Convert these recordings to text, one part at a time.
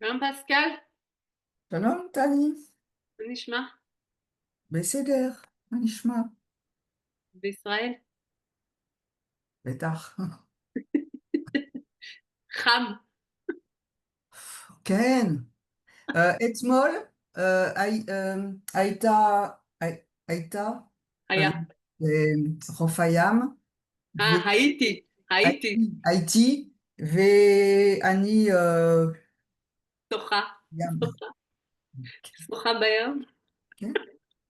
שלום פסקל, שלום, טלי. מה נשמע? בסדר, מה נשמע? בישראל? בטח. חם, כן. אתמול הייתה, הייתה היה. בחוף הים, הייתי, והייתי, ואני שוחה, ים. שוחה, שוחה בים. כן?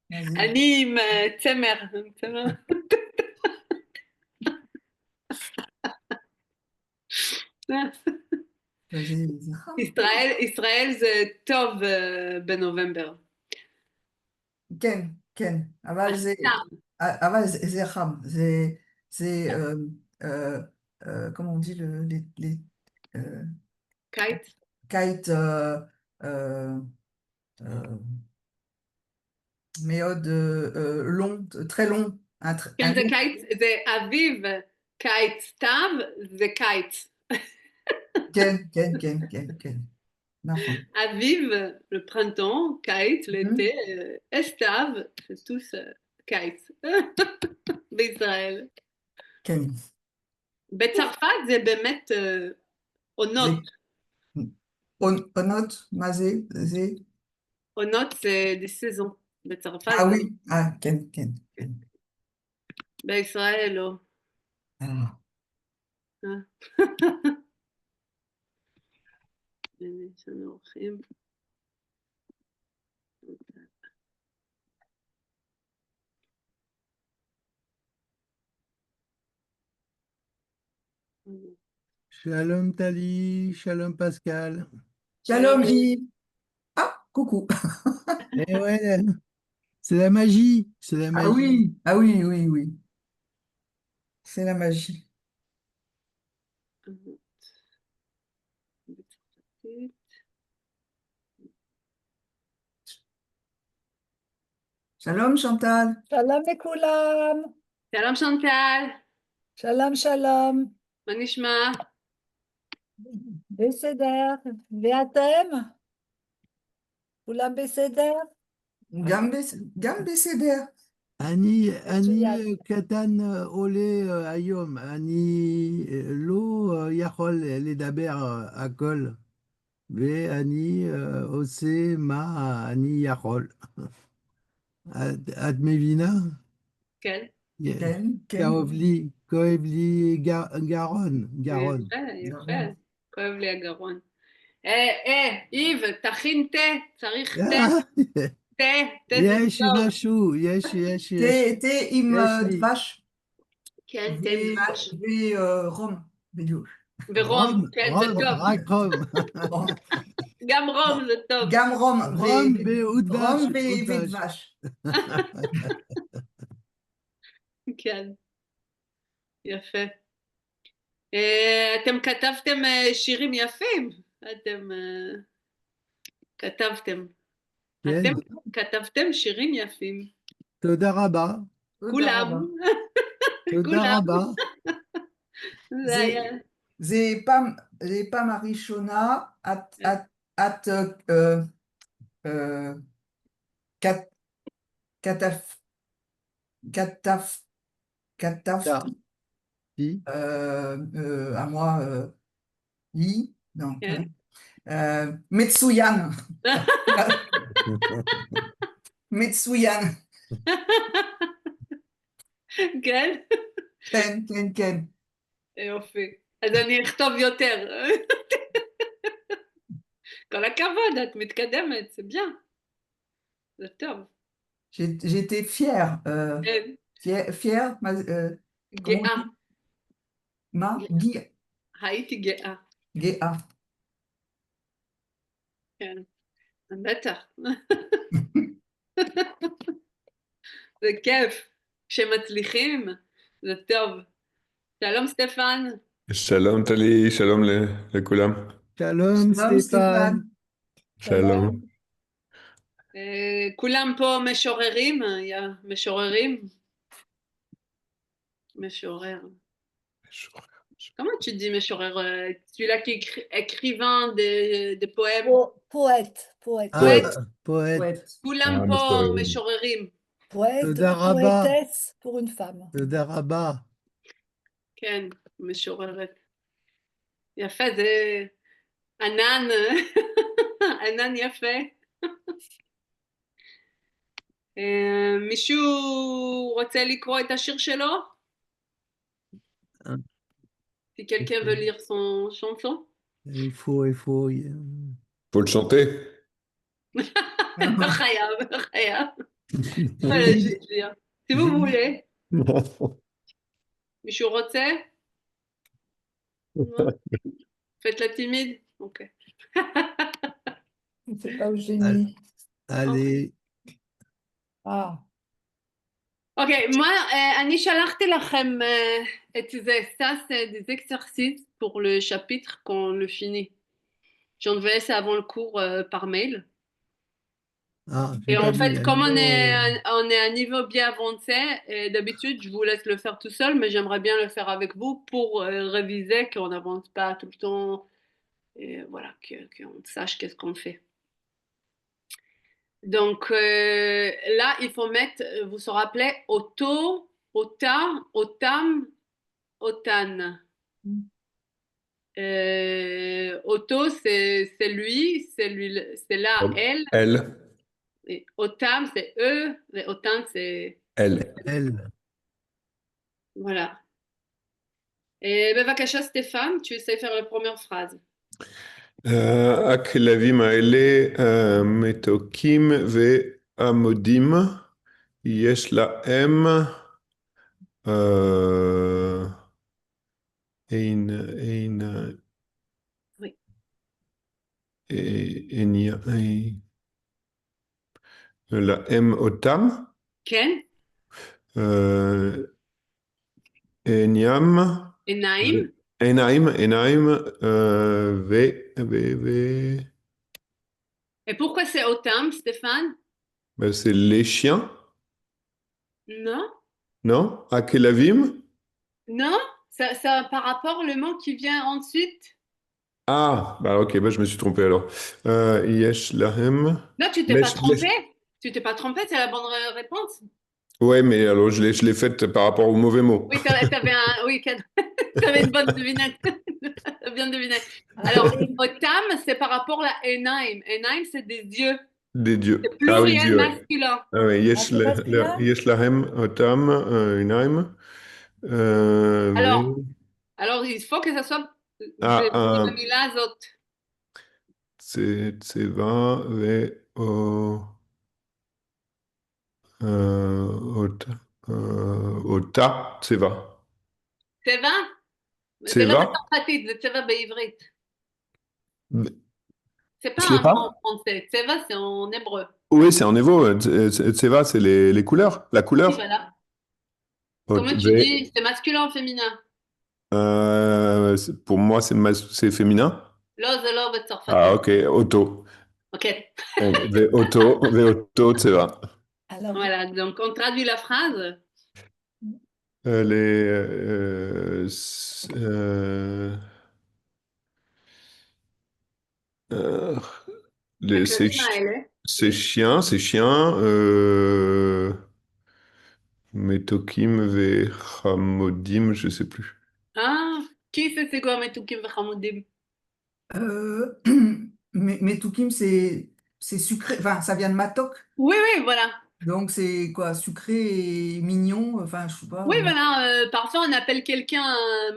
מה זה? אני עם צמר, צמר. זה חם. ישראל זה טוב בנובמבר. כן, כן, אבל סתם, זה חם. זה, euh, comment on dit euh, קיץ. קיץ euh, euh, מאוד long, très long. כן, זה קיץ, זה אביב, קיץ, סתיו, זה קיץ. כן, כן, כן, כן, כן, נכון. אביב, le printemps, קיץ, l'été, Mhm. סתיו, c'est tous קיץ. בישראל. כן, בצרפת זה באמת זה עונות. עונות, מה זה? זה? עונות זה des saisons. בצרפת זה Oui, כן, כן, כן. בישראל לא. Ah. אה. הנה, יש לנו אורחים. Shalom Tali, shalom Pascal. Shalom Gilles. Ah, coucou. Eh ouais, c'est la magie, c'est la Ah magie. oui, ah oui, oui, oui. C'est la magie. בצרפתית. Shalom Chantal. שלום לכולם, שלום שנטל, שלום שלום, מה נשמע? בסדר, ואתם? כולם בסדר? גם בסדר. אני קטן עולה היום, אני לא יכול לדבר הכל, ואני עושה מה אני יכול. את מבינה? כן. כן, כן. כואב לי גרון. יפה, יפה. כואב לי הגרון. איב, תכין תה, צריך תה, תה זה יש טוב. משהו, יש תה עם לי. דבש כן, תה עם דבש. ורום בדיוק. ורום, כן, זה טוב. רק רום. גם רום זה טוב. גם רום רום ודבש. ודבש. כן, יפה. אתם כתבתם שירים יפים. אתם כתבתם. כן. אתם כתבתם שירים יפים. תודה רבה. כולם. תודה כולם. רבה. זה היה. זה פעם הראשונה את כת- כתב- כתבת Si. à moi לי, non, כן. מצוין. מצוין. כן? כן, כן, כן. יופי. אז אני אכתוב יותר. כל הכבוד, את מתקדמת, זה bien. זה טוב. J'étais fière. כן. Fière, comment on גאה. dit? גאה. הייתי גאה. גאה. כן. בטח. זה כיף. כשמצליחים, זה טוב. שלום סטפן. שלום טלי, שלום לכולם. שלום סטפן. שלום. כולם פה משוררים, משוררים. משורר. Comment tu dis, Meshurer, celui-là qui est écrivain des poèmes? Poète, poète. Ah, Poète. poète. poète. Koulam Ah, po Meshurerim. Meshurerim. Poète, Toda Rabba. poétesse pour une femme. Toda Rabba. כן, משוררת. יפה, זה ענן, ענן יפה. מישהו רוצה לקרוא את השיר שלו? Si quelqu'un veut lire son chanson? Il faut, Faut le chanter. לא חייב, לא חייב. Julie, Si vous Julie. voulez. מישהו רוצה? Non? Faites la timide? Ok. Je ne sais pas où j'ai Allez. mis. Allez. Ah, אוקיי, אני שלחתי לכם את זה, ça c'est des exercices pour le chapitre quand on le finit. J'envoie ça avant le cours par mail. Ah, j'ai Et pas en mis. fait, comme on est, Alors, on est à un niveau bien avancé, et d'habitude, je vous laisse le faire tout seul, mais j'aimerais bien le faire avec vous pour réviser, qu'on n'avance pas tout le temps, et voilà, qu'on sache qu'est-ce qu'on fait. Donc là, il faut mettre, vous vous rappelez, auto, ota, otam, otan. Auto, c'est lui, c'est là, elle. Elle. Et otam, c'est eux. Et otan, c'est Elle. elle. voilà. Et בבקשה, סטפן, tu essaies de faire la première phrase. הכלבים האלה מתוקים ועמודים, יש להם אין, Oui. להם אותם, כן, עיניים, עיניים. עיניים, Et pourquoi c'est otam, Stéphane? c'est les chiens, Non? non? הכלבים? Non? Ça par rapport le mot qui vient ensuite? Ah, bah ok, bah je me suis trompé alors. Yesh lahem. Non, tu t'es pas trompé. Tu t'es pas trompé, c'est la bonne réponse. Ouais, mais alors je l'ai faite par rapport au mauvais mot. Oui, t'avais une bonne devinette. T'as bien deviné. Alors, otam, c'est par rapport à enaim. Enaim, c'est des yeux. Des dieux. C'est Ah oui, pluriel Dieu, ouais. masculin. Ah oui, c'est masculin? yesh lahem otam inaim. Alors, il faut que ça soit במילה הזאת. צבע אותה צבע. צבע? זה לא צבע? בצרפתית, זה צבע בעברית. C'est pas un mot סליחה? en français. צבע, c'est en hébreu. Oui, c'est en hébreu. Tseva, c'est les couleurs, la Oui, couleur. voilà. Ot- Comment tu ve- dis? C'est masculin ou féminin? Pour moi, c'est féminin. לא, זה לא Ah, בצרפתית. ok, auto. Ok. Auto, tseva. Alors, Voilà, donc on traduit la phrase. Les, euh, ces, הכלבים האלה. ces chiens, Metokim ve Hamodim, je sais plus. Ah, qui c'est quoi מתוקים וחמודים? Euh, mais Toukim, c'est sucré. Enfin, ça vient de Matok. Oui, oui, voilà. Donc, c'est quoi? Sucré et mignon. Enfin, je sais pas. Oui, voilà. Parfois, on appelle quelqu'un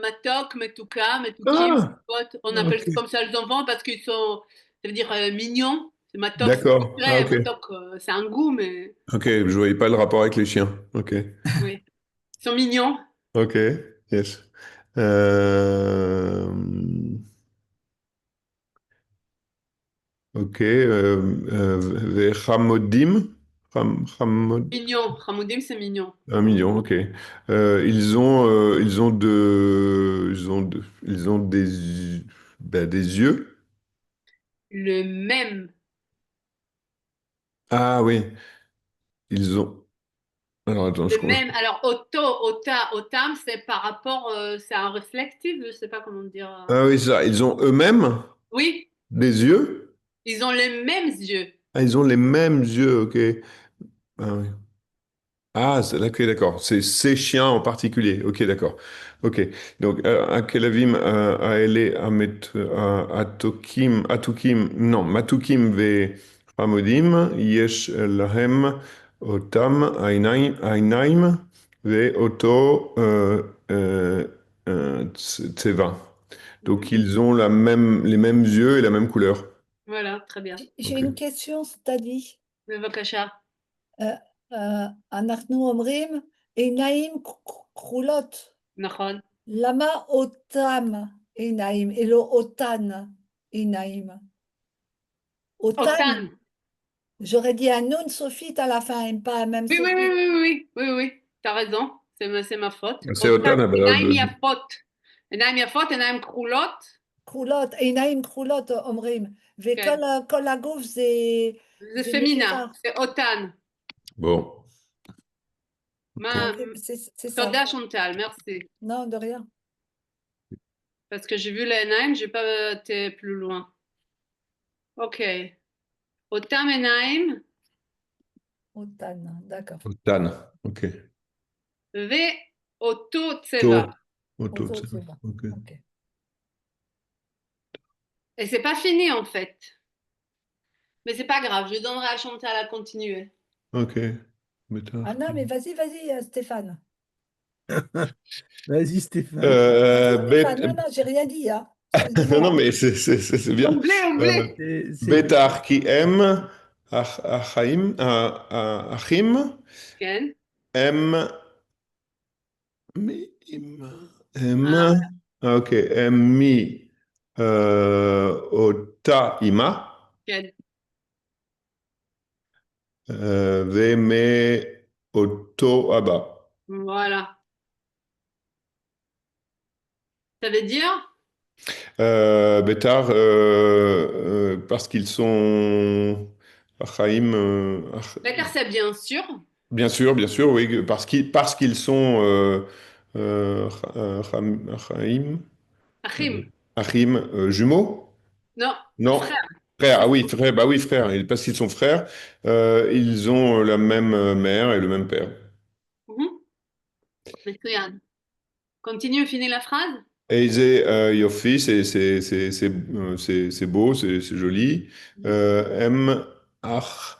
matok, metouka, metoukim, Ah, pote. On appelle ok. comme ça les enfants parce qu'ils sont, ça veut dire mignon. C'est matok, c'est D'accord. Ah, sucré. ok. Matok, c'est un goût, mais Ok, je voyais pas le rapport avec les chiens. Ok. oui. Ils sont mignons. Ok, yes. Euh, ok. Ve Hamodim. Mignon. Hamoudim, c'est mignon. 1 million, ok. Ils ont des yeux. Le même. Ah oui, ils ont. Alors, attends, je Le crois. même. Alors, otam, c'est par rapport, c'est un réflectif, je sais pas comment dire. Ah oui, c'est ça. Ils ont eux-mêmes Oui, des yeux. ils ont les mêmes yeux. Ah, ils ont les mêmes yeux, ok. Ah oui. Ah, ok, d'accord. C'est ces chiens en particulier. Ok, d'accord. Ok. Donc, Akelavim, Aele, Atukim, non, Matukim ve Hamodim, Yesh Lahem, Otam, Ainaim, ve Oto, Tseva. Donc, Mhm. ils ont les mêmes yeux et la même couleur. Voilà, très bien. J'ai Ok. une question, c'est-à-dire, Bevakasha. אנחנו אומרים עיניים כחולות. Nachon. למה אותם עיניים, et לא אותן עיניים? אותן, Otan. j'aurais dit un nun sophite à la fin, et pas un même Oui, oui, oui, sophite. oui, oui, oui, oui. T'as raison. C'est ma faute. C'est Otan. Otan, Enaim yafot. Enaim yafot, enaim krulot. כחולות, עיניים כחולות אומרים, כן. וכל הגוף זה, זה זה פמינה, מבוגר. זה אותן. Bon. Ma- Ok, c'est ça. Toda Chantal, merci. Non, de rien. Parce que j'ai vu les Enaim, j'ai pas été plus loin. Ok. Otam Enaim, Otan, d'accord. Otan. Ok. ve Oto Tseva. To. Oto, Auto, c'est c'est bon. ok. Ok. Et c'est pas fini en fait. Mais c'est pas grave, je donnerai à Chantal à continuer. Ok. Bêta. Ah non, mais vas-y, Stéphane. Vas-y, Stéphane. Vas-y, Stéphane. Bête. Non, j'ai rien dit, hein. Non, Excuse-moi, non, hein. mais c'est bien. Oublé, Euh, oublé. C'est Bétar qui aime Achaim, Achim, Ken. aime, mais aime, Ah, ok, aime mi ota ima, Ken. ve me oto aba. Voilà. Ça veut dire? Bétar, parce qu'ils sont Achaim, D'accord, c'est bien sûr. bien sûr, oui, parce qu'ils sont Achaim, Achim. Achim, jumeaux? Non, Non, frère. frère, ah oui, frère, bah oui, frère, et parce qu'ils sont frères, ils ont la même mère et le même père. Mhm. Regarde. Continue, finis la phrase. Eise Yofi, c'est beau, c'est joli. Mhm. M, Ach,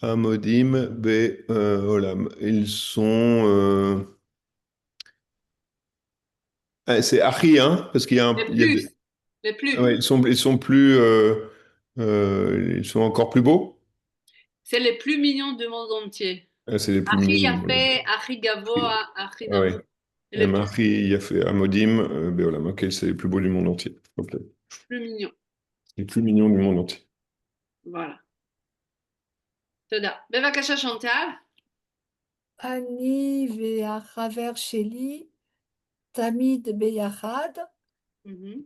Amodim, Be, Olam. Ils sont. C'est Achi, hein, parce qu'il y a Les il y a plus. Les ouais, plus. ils sont plus. Ils sont encore plus beaux. C'est les plus mignons du monde entier. C'est les plus Achi mignons. Yafé, Achi Gavoa, Achi Ah Namo. ouais. C'est les M, Achi, Yafé, Amodim, Be, Olam. Ok, c'est les plus beaux du monde entier. Ok. plus mignons. Les plus mignons du monde entier. Voilà. Toda. Bevakasha Chantal. Ani ve'achaver sheli, tamid beyachad. Mhm.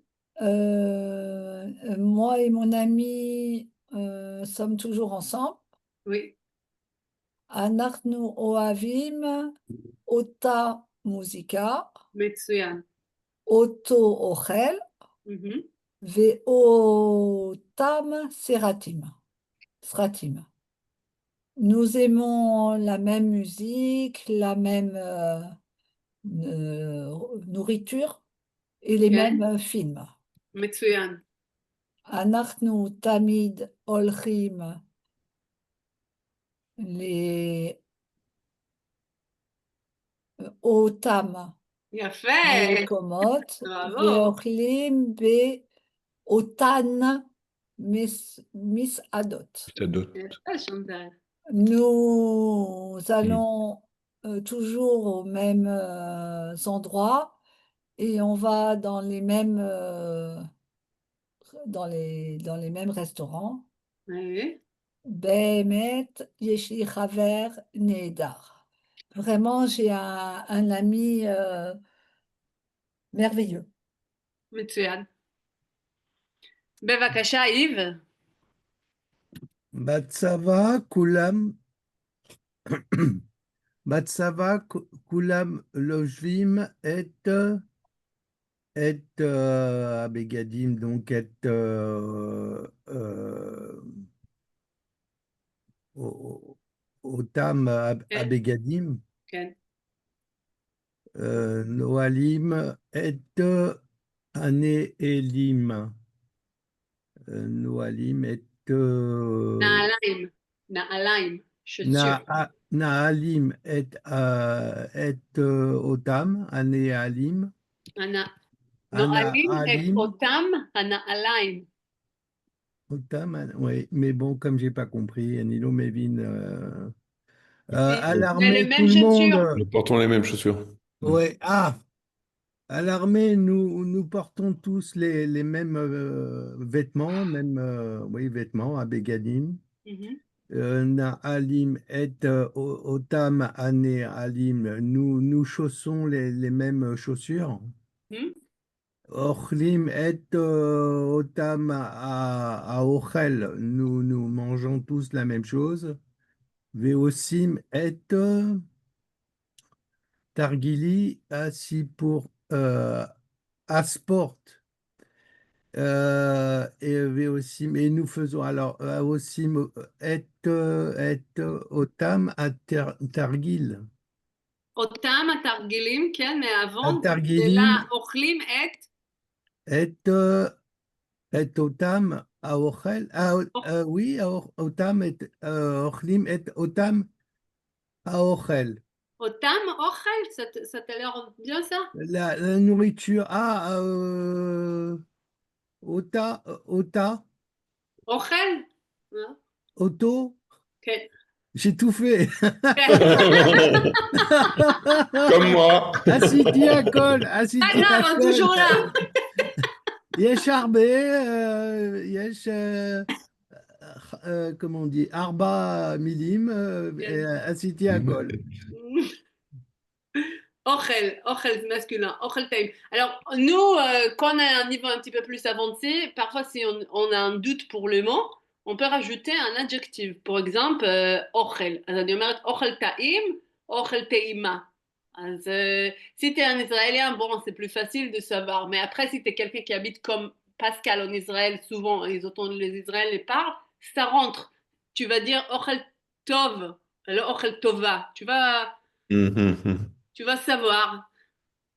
Moi et mon ami sommes toujours ensemble. Oui. Anachnu oavim ota muzika, Metsuyan. oto ochel, Mhm. ve'otam sratim. Nous aimons la même musique, la même nourriture et les mêmes Ken. films. Metsuyan. אנחנו תמיד הולכים לאותם Yafé. מקומות Bravo. ואוכלים באותן מסעדות. Peut-être d'autres. Yafé, Chantal. Nous Hmm. allons toujours aux mêmes endroits et on va dans les mêmes, dans les mêmes restaurants. Oui. באמת, יש לי חבר נהדר. Vraiment, j'ai un ami merveilleux. Metsuyan. Bevakasha Yves. Batsava, Kulam, Matsava kulam lojvim et abegadim, donc otam כן, abegadim, כן. noalim et aneelim, noalim et נעליים, נעליים, chaussures. naalim et otam, anealim, הנ- נועלים את anaalim. אותם הנעליים. Otam, oui, mais bon, comme j'ai pas compris, Nilo Mévin, à Mais les l'armée, tout mêmes le monde, chaussures. Nous portons les mêmes chaussures. ouais, à l'armée, nous portons tous les mêmes vêtements, même, oui, vêtements, à Begadim. Mhm, Na'alim et Otam Ane Alim, nous chaussons les mêmes chaussures. mhm. Ochlim et Otam à Ochel, nous mangeons tous la même chose. Veosim et Targili, ainsi pour Asport. Et Veosim, et nous faisons alors Veosim et Otam à Targil. אותם התרגילים, כן, À מהאבות, Targilim אלא אוכלים את... et Otam à Ochel. Ah, oui, Otam et Ochlim et Otam à Ochel. אותם אוכל, ça t'a l'air bien ça? La nourriture. Ota, אוכל? hein? Auto, כן. j'ai tout fait. Comme moi. Asiti à colle, pas asiti à grave, on est colle. toujours là. Yesh Arbé, Yesh, comment on dit, Arba Milim, asiti à colle. אוכל זה masculin, אוכל טעים. Alors, nous, quand on a un niveau un petit peu plus avancé, parfois si on a un doute pour le mot, on peut rajouter un adjectif. Par exemple, אוכל. אז אני אומרת אוכל טעים, אוכל טעימה. אז si tu es un Israélien, bon, c'est plus facile de savoir. Mais après, si tu es quelqu'un qui habite comme Pascal en Israël, souvent, ils entendent les Israéliens parlent, ça rentre. Tu vas dire אוכל טוב, le אוכל טובה. Tu vas savoir.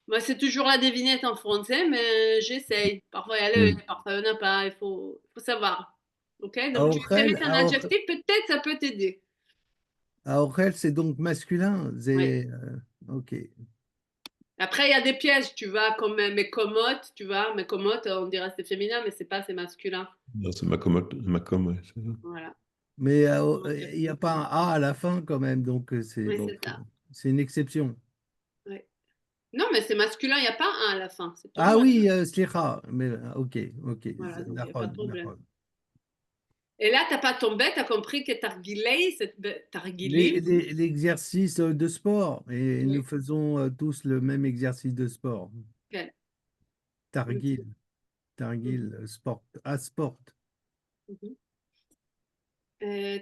Moi, c'est toujours la devinette en français, mais j'essaye. Parfois, il y a le, parfois, il n'y en a pas. Il faut savoir. OK? Donc, tu sais Aurel, mettre un adjectif, peut-être ça peut t'aider. Aurel, c'est donc masculin. Oui. Ok. Après, il y a des pièges, tu vois, comme mécomote, tu vois. Mécomote, on dirait que c'est féminin, mais c'est pas, c'est masculin. Non, c'est Macom, ouais, c'est ça. Voilà. Mais il n'y a pas un A à la fin quand même, donc c'est Oui, bon. c'est ça. C'est une exception. Oui. Non, mais c'est masculin, il n'y a pas un à la fin. C'est Ah toujours oui, masculin. slicha, mais ok. Voilà, donc il n'y a pas de Nahon, problème. nahon. Et là, t'as pas tombé, t'as compris que Targilei, c'est Targilim. L'exercice de sport, et nous Oui. faisons tous le même exercice de sport. Ok. Targil, Mhm. sport, à sport. Mhm.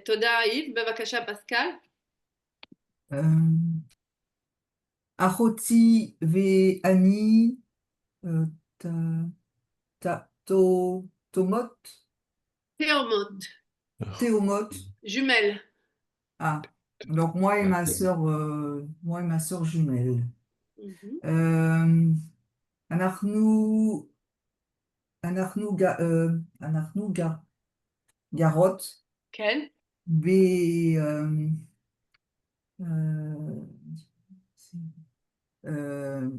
תודה, יב. בבקשה, פסקל. Achoti ve'ani ta- tomot, Théomote. théomot. Jumelle. Ah, donc moi et ma sœur jumelle. Mhm. Euh, אנחנו, אנחנו גרות Quelle? ב... euh, euh, euh,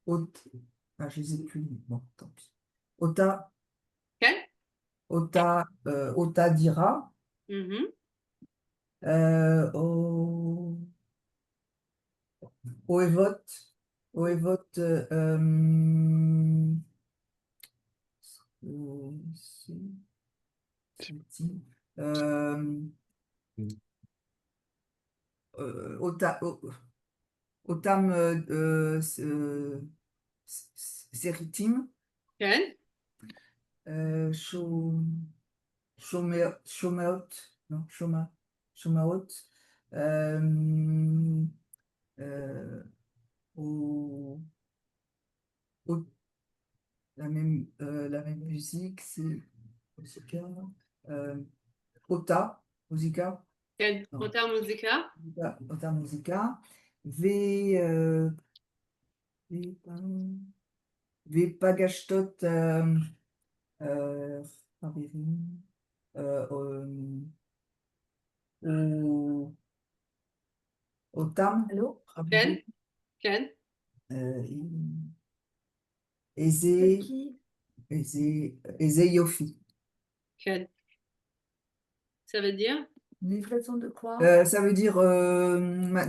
Ot- je les ai plus. Bon, tant pis. Ota, Quelle? Ota dira. Mhm. Au Oevot, Oevot, euh, Ota, Otam Seritim, Quelle? Shomeot, non, Shoma, Shumaot, euh, euh, au, au- la même musique, c'est Musica, euh, Ota, Musica, כן, non, אותה מוזיקה. Ota Musica, V, V Pagashtot, Haverim, au, Otam, Allô? כן, Haverim, כן, euh, C'est Eze, qui? Eze Yofi. כן. Ça veut dire? Livraison de quoi? Ça veut dire,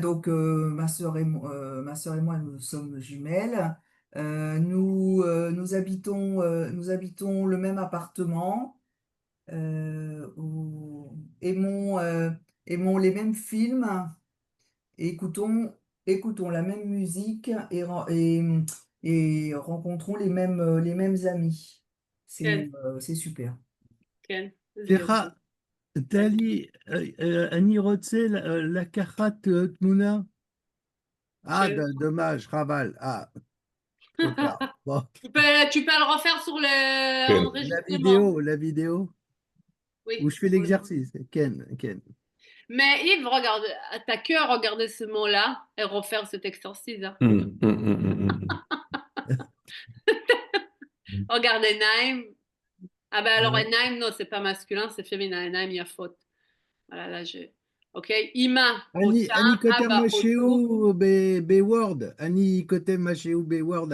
donc, ma sœur et moi, nous sommes jumelles. Nous habitons le même appartement, aimons les mêmes films, et écoutons la même musique et rencontrons les mêmes amis. כן, C'est super. כן. זה יופי. סליחה, טלי, אני רוצה לקחת תמונה. כן. dommage, חבל. Trop tard. Bon, Tu peux le refaire sur כן. l'enregistrement. la vidéo où Oui. je fais l'exercice. Ken, Ken. Mais Yves, regarde, t'as que à regarder ce mot-là et refaire cet exercice, hein. Regarde Enaim. Ah ben alors Enaim, non, c'est pas masculin, c'est féminin. Enaim, il y a faute. Voilà, là, Ok. Ima, אני Ota, כותב Abba, Oto. משהו בוורד. אני כותב משהו בוורד.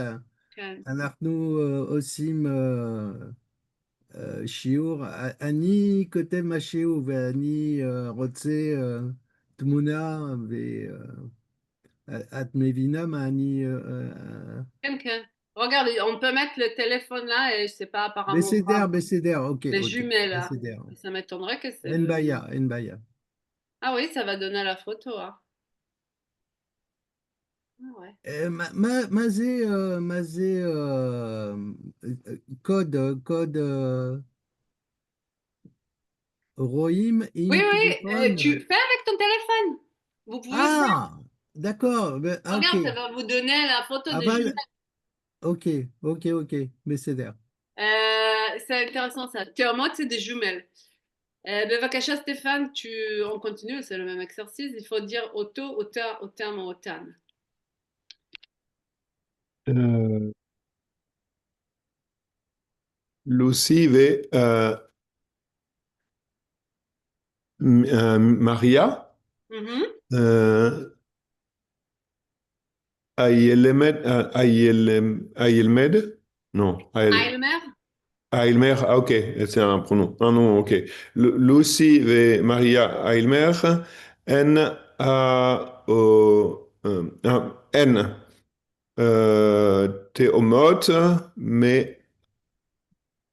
כן. אנחנו עושים שיעור. אני כותב משהו ואני רוצה תמונה, ואת מבינה מה אני... Ken, Ken. Regarde, on peut mettre le téléphone là et c'est pas apparemment בסדר, grave. בסדר, אוקיי, Les אוקיי, jumelles là. בסדר. Ça m'étonnerait que c'est אין le. בעיה, אין בעיה. Ah oui, ça va donner la photo, hein. Ah ouais. מה זה קוד רואים Oui, עם oui, tu טלפון? fais avec ton téléphone. Vous pouvez faire. Ah, d'accord, ok. Regarde, ça va vous donner la photo des אבל, jumelles. ok, בסדר. C'est intéressant ça. Thermote, c'est des jumelles. Bevakasha Stéphane, on continue, c'est le même exercice. Il faut dire auto, ota, otam, otan. Lucy Maria, Mhm. Ayelmed, non, Aylmer, Aylmer, ah, ok, c'est un pronom, un nom, ok. Lucy Maria Aylmer, N, Théomote, mais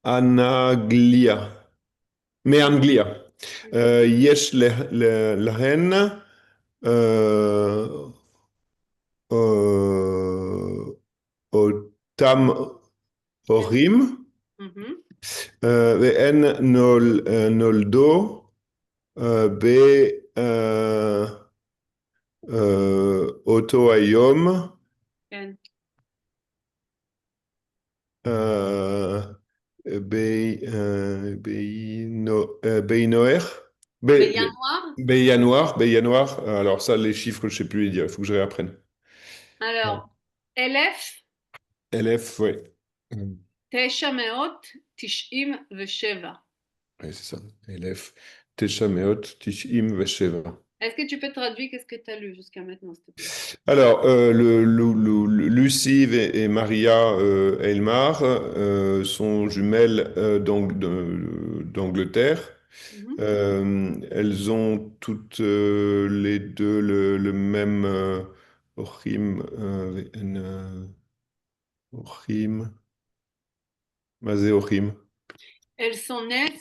Anaglia, Anglia. יש להן אה, אה, אותם הורים, mhm. והן נולדו באותו היום, Ken. אה, בינואר, Beyanoir. בינואר, alors ça, les chiffres, je sais plus les dire, il faut que je réapprenne. Alors, Elef, LF, ouais. Tesha Meot, Tishim, Vesheva. Ouais, c'est ça. LF, Tesha Meot, Tishim, Vesheva. Est-ce que tu peux traduire qu'est-ce que tu as lu jusqu'à maintenant, s'il te plaît? Alors, Lucie et Maria Elmar sont jumelles d'Angleterre. Mhm. Elles ont toutes les deux le même Ochim, Ochim, Mazé Ochim. Elles sont nées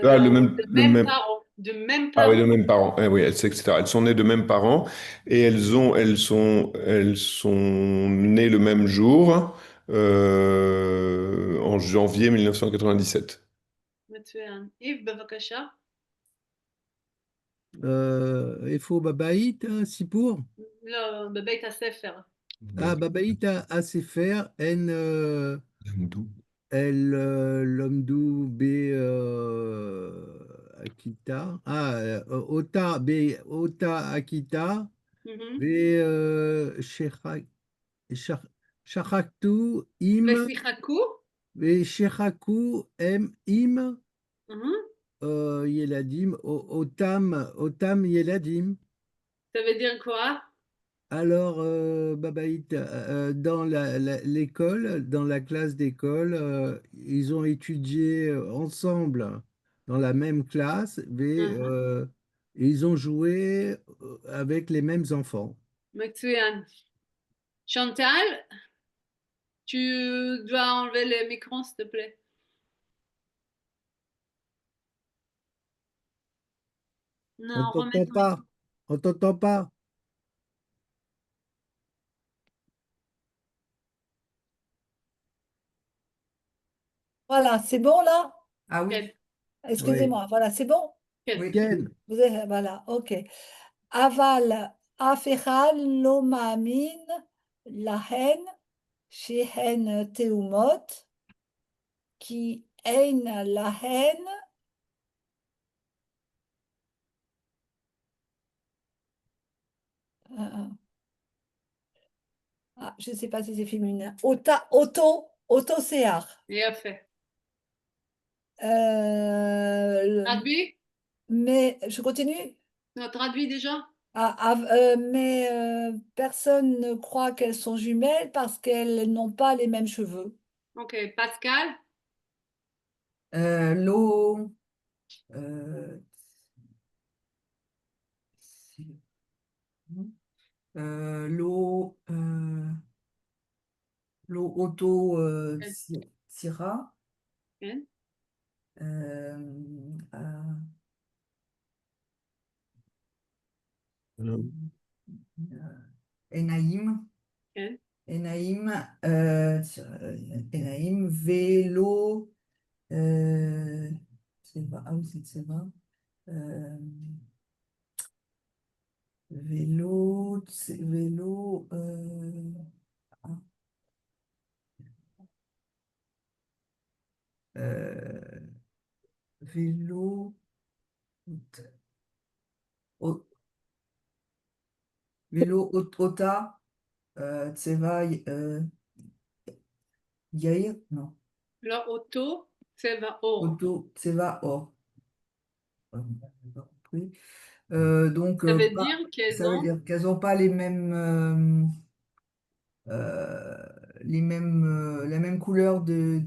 Ah, de le même même. parents. De même Ah oui, de parents. mêmes parents. Oui, etc. Elles sont nées de mêmes parents et elles sont nées le même jour, en janvier 1997. מצוין. Yves, בבקשה. איפה בבית, הסיפור? לא, בבית הספר. בבית הספר אין למדו. אל למדו בכיתה, באותה הכיתה, Mhm. ושחקו עם, ושיחקו? ושיחקו הם עם Mhm. ילדים, אותם ילדים. Ça veut dire quoi? Alors, בבית, dans l'école, dans la classe d'école, ils ont étudié ensemble dans la même classe, mais Mhm. ils ont joué avec les mêmes enfants. מצוין. Chantal, tu dois enlever le micro, s'il te plaît. On Non, remets t'entend ton pas, micro. on t'entend pas. Voilà, c'est bon là? Ah oui, כן, Oui, Excusez-moi, voilà, c'est bon? כן. oui. כן. Voilà, ok. אבל אף אחד לא מאמין להן שהן תאומות, כי אין להן je ne sais pas si c'est féminin. Auto-CR. יפה. Euh, Traduit? mais je continue. Tu as traduit déjà? Mais personne ne croit qu'elles sont jumelles parce qu'elles n'ont pas les mêmes cheveux. Ok. Pascal? L'eau, euh, l'eau, l'eau auto, כן. Syrah, כן. euh, Enaïm, כן. Enaïm, Enaïm, vélo, c'est pas, ah oui, c'est pas, vélo, vélo, ah, vélo, au- vélo, Ota, Tseva, Yair, non, Le auto, c'est va or. Auto, Tseva, Or. J'ai pas compris. Donc, Ça veut pas- dire qu'elles ça veut ont. dire qu'elles n'ont pas la même couleur des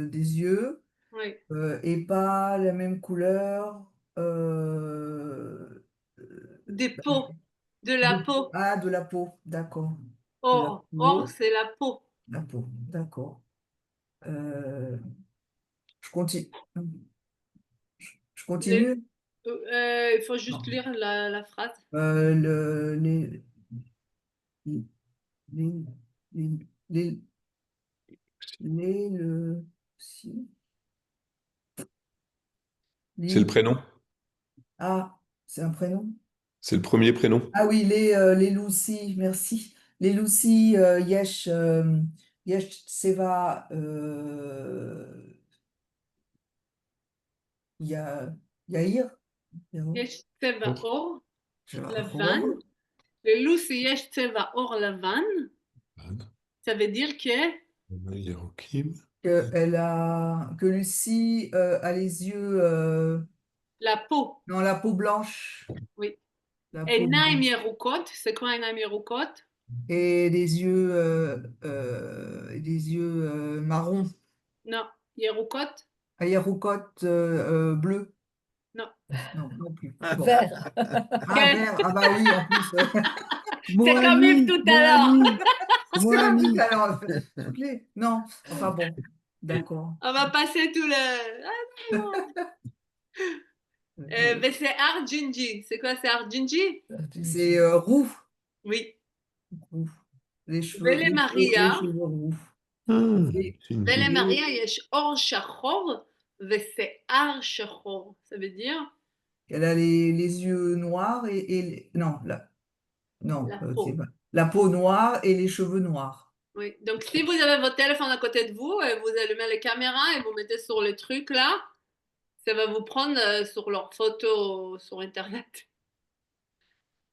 yeux Oui. et pas la même couleur euh, Des peaux. De la peau. de la peau, d'accord. De la Or. Or, peau, c'est la peau. la peau, d'accord. Euh, je continue. Je Les- continue. il faut juste Non. lire la phrase. Les, les, les, les, le, si, C'est le les, prénom. ah, c'est un prénom? C'est le premier prénom. Ah oui, les Lucy, merci. Les Lucy, Yesh, Yesh Tseva, Yair, יש צבע אור לבן. Or, ללוסי יש צבע אור לבן. Ça veut dire que que Lucie a les yeux la peau. dans la peau blanche. Oui. La peau עיניים blanche. ירוקות. C'est quoi עיניים ירוקות? Et des yeux marrons. Non. ירוקות? Ayahuasca bleu. Non. Non, non plus. Ah. Bon. Vert. Ah, vert. Ah bah oui, en plus. Mon C'est comme ami, Yves tout mon à l'heure. ami, C'est mon comme ami. tout à l'heure. Toutes les... Non, enfin bon. D'accord. On va passer tout le. Ah, non. Mais c'est Arginji. C'est quoi, c'est Arginji? C'est roux. Oui. Roux. Vele Les Maria. cheveux roux. Vele Maria, יש אור שחור ושיער שחור. Ça veut dire Elle a les yeux noirs non, non, La c'est peau. pas. La peau noire et les cheveux noirs. Oui. Donc, si vous avez votre téléphone à côté de vous, et vous allumez les caméras et vous mettez sur le truc là, ça va vous prendre sur leurs photos sur Internet.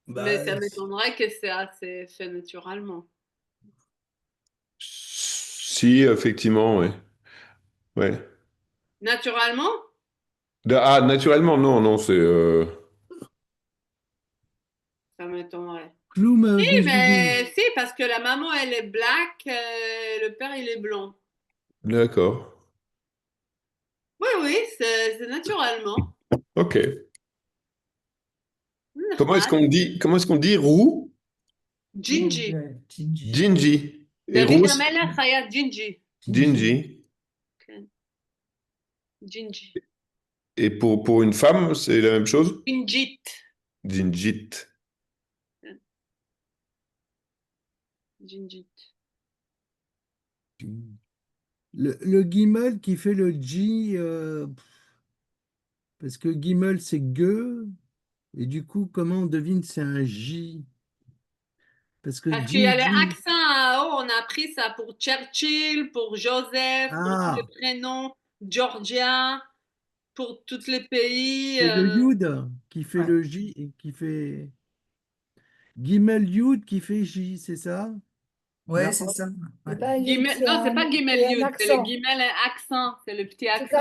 Mais Bah, ça m'étonnerait que c'est assez fait naturellement. Si, effectivement, oui. Ouais. Naturellement? Ah, naturellement, non, non, c'est. Ça m'étonnerait. Klum Si, Bezugin. mais si, parce que la maman, elle est black, le père, il est blond. D'accord. Oui, oui, c'est naturellement. Ok. Normal. Comment est-ce qu'on dit roux? Gingy. Gingy. Gingy. Et דוד rousse? המלך היה ג'ינג'י. Gingy. כן, ג'ינג'י. Et pour une femme, c'est la même chose? ג'ינג'ית. Gingit. כן, ג'ינג'ית. Le guimel qui fait le J, parce que guimel c'est gueux, et du coup, comment on devine c'est un J? Parce que Parce qu'il y a les Gingy, accents à haut, on a appris ça pour Churchill, pour Joseph, pour tous les ah, prénoms, Georgia, pour tous les pays. c'est le Yud qui fait Ouais. le J, et qui fait Gimel Yud qui fait J, c'est ça? Ouais, c'est ça. Ouais. C'est pas un yud, Non, c'est pas Gimel c'est un Yud, c'est le accent. Gimel accent, c'est le petit C'est accent.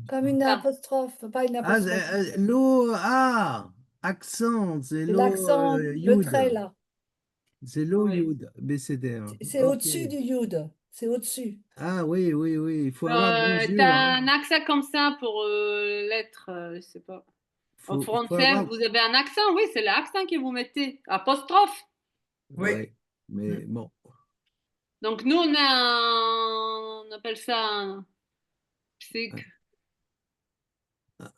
comme une Ça. apostrophe, pas une Ah, apostrophe. l'eau, ah, accent, c'est C'est l'eau l'accent, le trait Yud. là. C'est l'eau Oui. Yud, BCDR. C'est Ok. au-dessus du yud. C'est au-dessus. Ah oui, oui, oui, il faut avoir de bons yeux, T'as hein. un accent comme ça pour l'être, je sais pas. En Il faut français, avoir. vous avez un accent, oui, c'est l'accent que vous mettez. Apostrophe. Oui. Ouais, mais bon. Donc nous, on appelle ça un psych.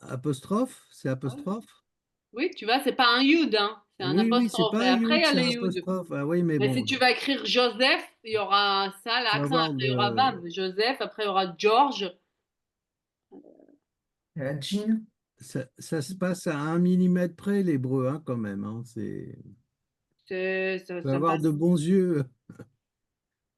Apostrophe? C'est apostrophe? Oui, tu vois, c'est pas un yud, hein, c'est un Oui, oui, c'est apostrophe. pas Et un après, il yud, y a c'est le un yud. apostrophe. Ah oui, mais Mais si bon, tu vas écrire Joseph, il y aura ça, faut l'accent. avoir Après, il y aura Vav. de. Joseph, après, il y aura George. La Jean. Ça se passe à 1 millimètre près, l'hébreu, hein, quand même, hein. Ça, Faut ça avoir passe. de bons yeux.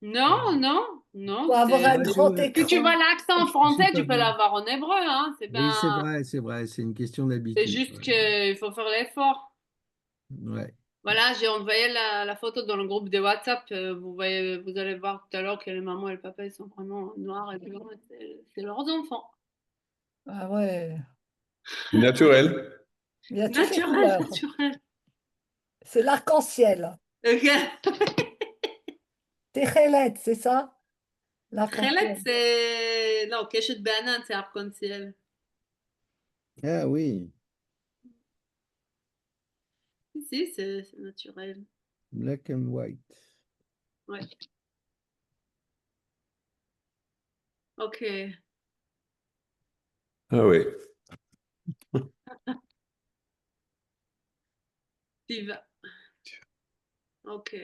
Non, non, non. Faut avoir un Moi, grand Si tu vois écran. l'accent je suis français, pas tu peux bien. l'avoir en hébreu, hein. Oui, c'est vrai, c'est une question C'est d'habitude. juste qu'il faut faire l'effort. Ouais. Voilà, j'ai envoyé la photo dans le groupe de WhatsApp. Vous allez voir tout à l'heure que les mamans et le papa, ils sont vraiment noirs et blancs. C'est leurs enfants. Ah ouais, C'est naturel. il y a toutes les Naturel, couleurs. naturel. C'est l'arc-en-ciel. Ok. Téchelet, c'est ça? Khelet, L'arc-en-ciel. c'est... Non, Keshet Be'anan, c'est arc-en-ciel. Ah oui, Si, c'est naturel. black and white. Ouais. Ok. Ah oui. Steve. Ok.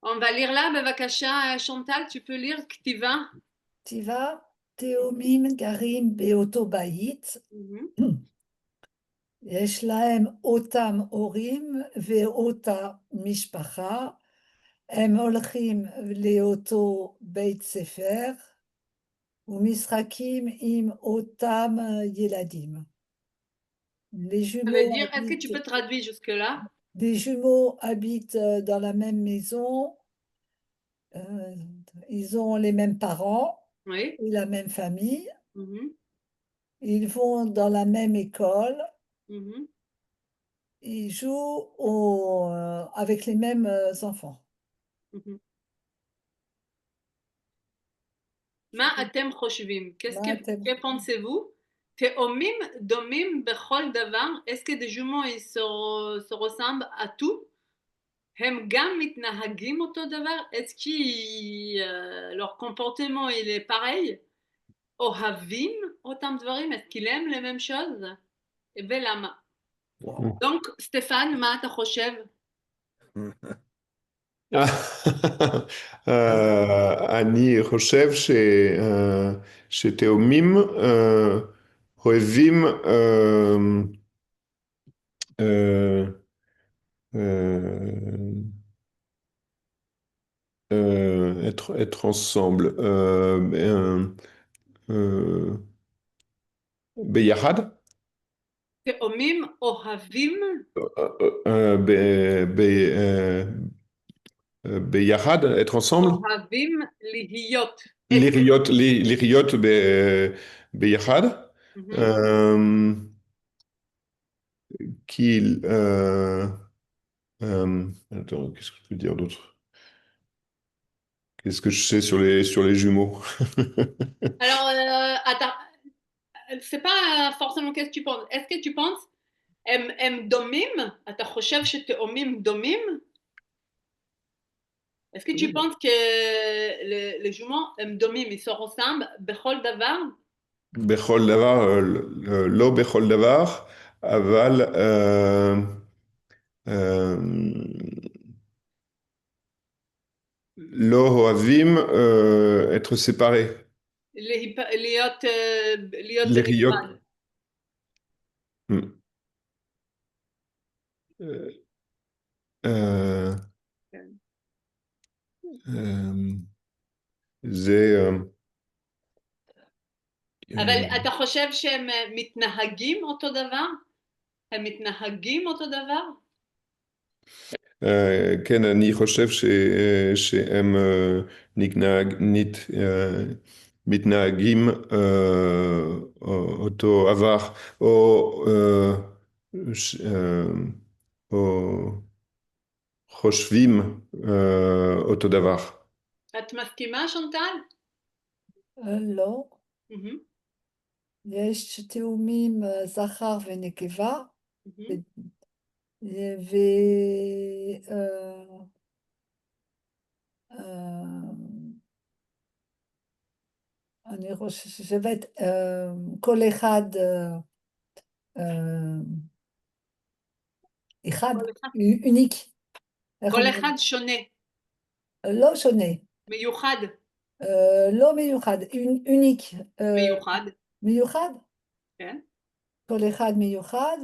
On va lire là, Bevakasha, Chantal, tu peux lire Ktiva? Tiva, Théomim, Garim, Beoto Bayit. Mhm. יש להם אותם הורים ואותה משפחה, הם הולכים לאותו בית ספר ומשחקים עם אותם ילדים. Les Ça veut jumeaux dire, est-ce que tu habitent, peux traduire jusque-là? des jumeaux habitent dans la même maison, euh, ils ont les mêmes parents Oui. et la même famille, Mhm. ils vont dans la même école, Mhm. ils jouent avec les mêmes enfants. Mhm. Ma atem choshvim. Que pensez-vous? Teomim domim bechol davar. Est-ce que des jumeaux ils se ressemblent à tout? Hem gam mitnahagim oto davar. Est-ce que leur comportement il est pareil? Ohavim otam dvarim. Est-ce qu'ils aiment les mêmes choses? Et velama. Wow. Donc, Stéphane, ma ta choshev? אני חושב שתאומים אוהבים אה, euh, être ensemble. Euh, ביחד? תאומים אוהבים, ביחד, être ensemble? אוהבים להיות. לחיות ביחד? מהמם. Euh, qu'il... attends, qu'est-ce que je peux dire d'autre? Qu'est-ce que je sais sur les jumeaux? Alors, attends, c'est pas forcément qu'est-ce que tu penses. Est-ce que tu penses, הם דומים? אתה חושב שתאומים דומים? Est-ce que tu Oui. penses que les jumeaux, הם דומים, ils se ressemblent בכל דבר? בכל דבר, לא בכל דבר, אבל אה, לא אוהבים être séparés. להיות להיות... בנפרד. אה, כן. זה... אבל אתה חושב שהם מתנהגים אותו דבר? הם מתנהגים אותו דבר? כן, אני חושב שהם מתנהגים אותו עבר, או, או חושבים אותו דבר. את מסכימה, שונטל? לא. מהמם, יש תאומים זכר ונקבה, מהמם. ו... אה, אה, אני חושבת, כל אחד, אחד, כל אחד- אוניק. איך כל אומרים? אחד שונה, לא שונה, מיוחד, לא מיוחד, אוניק. מיוחד, מיוחד? כן? כל אחד מיוחד,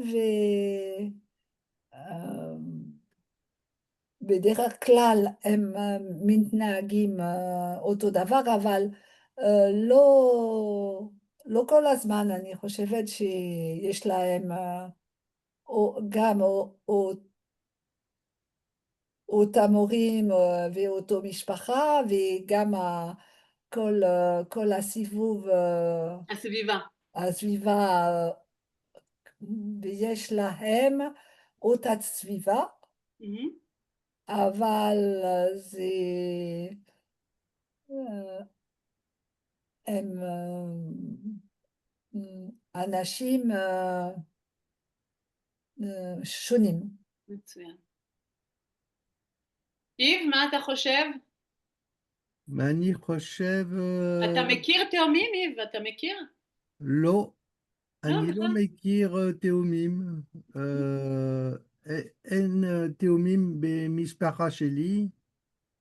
בדרך כלל הם מתנהגים אותו דבר, אבל לא כל הזמן. אני חושבת שיש להם גם אותם הורים ואותו משפחה, וגם כל הסיבוב, הסביבה. הסביבה, ויש להם אותה סביבה, מהמם. אבל זה... הם אנשים שונים. מצוין. איב, מה אתה חושב? אני חושב, אתה מכיר תאומים, איב? אתה מכיר? לא, אני לא בכלל. מכיר תאומים. אין תאומים במשפחה שלי.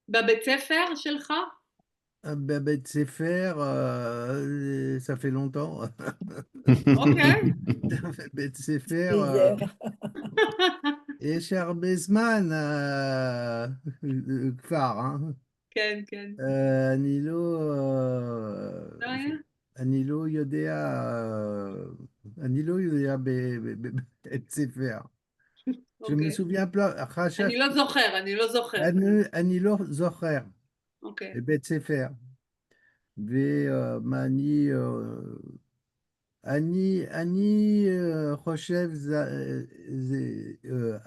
בבית ספר שלך? בבית ספר, ça fait longtemps. אוקיי. בבית ספר, ויהיה. יש הרבה זמן כבר. כן, כן. אני לא... לא היה? אני לא יודע, אני לא יודע בבית ספר. Je me אוקיי. souviens pas, אני לא זוכר, אני לא זוכר. אני לא זוכר אוקיי. בבית ספר. ומה אני חושב זה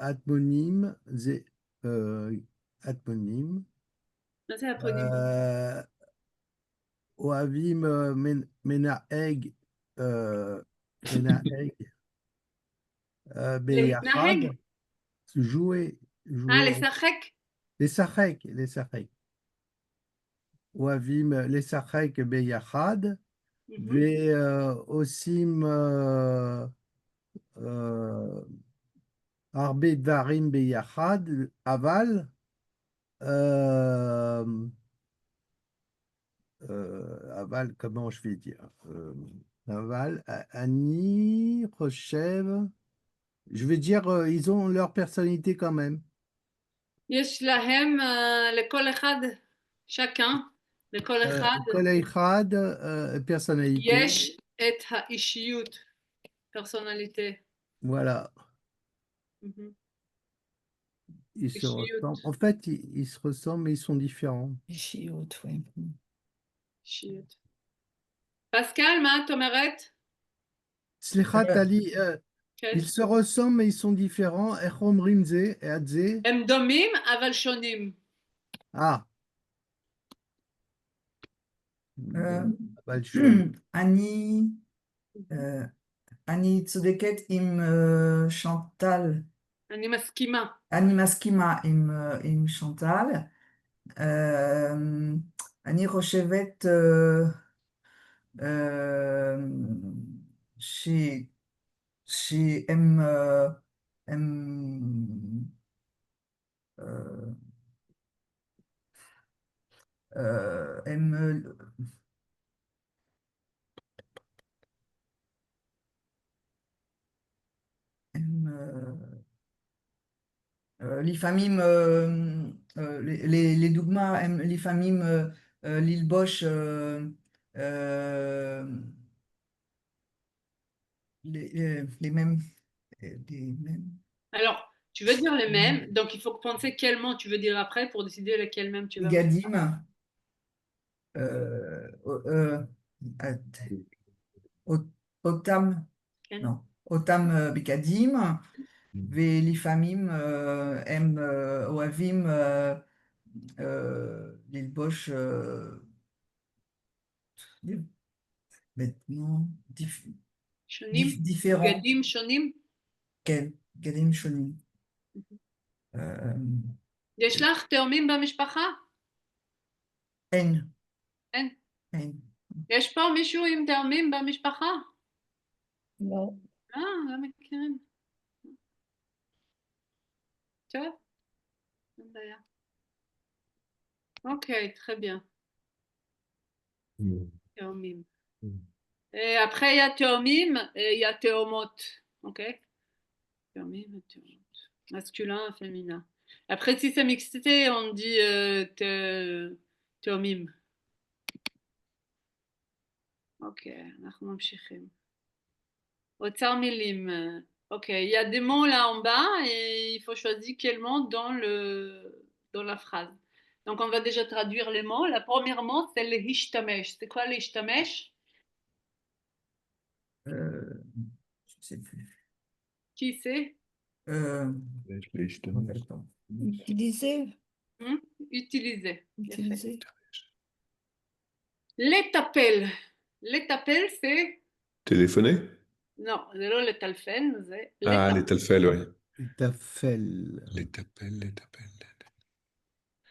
אטמונים, זה אטמונים. מה זה הפונים? אוהבים מנהג ביחד, להתנהג? jouer, לשחק? לשחק. אוהבים לשחק ביחד, מהמם. ועושים הרבה דברים ביחד, אבל comment je vais dire, Aval, Annie, Rochev. Je vais dire, ils ont leur personnalité quand même. יש להם, לכל אחד, chacun, לכל אחד, Kol Echad, personnalité. יש את האישיות, personnalité. Voilà. Mhm. Ils se אישיות, ressemblent. En fait, ils se ressemblent, mais ils sont différents. אישיות, oui. אישיות. פסקל, מה את אומרת? Slichat Euh, Ali, כן. ils se ressemblent, mais ils sont différents. איך אומרים זה? את זה? הם דומים, אבל שונים. Ah, euh, אבל שונים. אני, אני צודקת עם chantal. אני מסכימה. אני מסכימה עם chantal. אה, אני חושבת אה, ש- שהם הם, אה, הם, הם, לפעמים, לדוגמה, הם לפעמים ללבוש אה, les mêmes, les mêmes Alors, tu veux dire les mêmes, donc il faut penser quel mot tu veux dire après pour décider lequel même tu vas mettre. בגדים, אותם, כן? לא, אותם בגדים, ולפעמים הם אוהבים ללבוש vêtements שונים? différents, בגדים שונים? כן, בגדים שונים. יש לך תאומים במשפחה? אין, אין. אין. יש פה מישהו עם תאומים במשפחה? Non. לא מכירים. טוב, אין בעיה. אוקיי, très bien. תאומים. Après, il y a théomime et il y a théomote. Ok? Théomime et théomote. Masculin, féminin. Après, si c'est mixité, on dit théomime. Ok, אנחנו ממשיכים. אוצר מילים. Ok, il y a des mots là en bas et il faut choisir quel mot dans la phrase. Donc, on va déjà traduire les mots. La première mot, c'est le hishtamesh. C'est quoi le hishtamesh? Je ne sais plus. Qui c'est? Je me rappelle pas. Utiliser. Utiliser. Utiliser. לטפל. לטפל c'est... Téléphoner? לא, זה לא לטלפן, זה Ah, les talfels, ouais. Tafel. Les tapels, les tapels.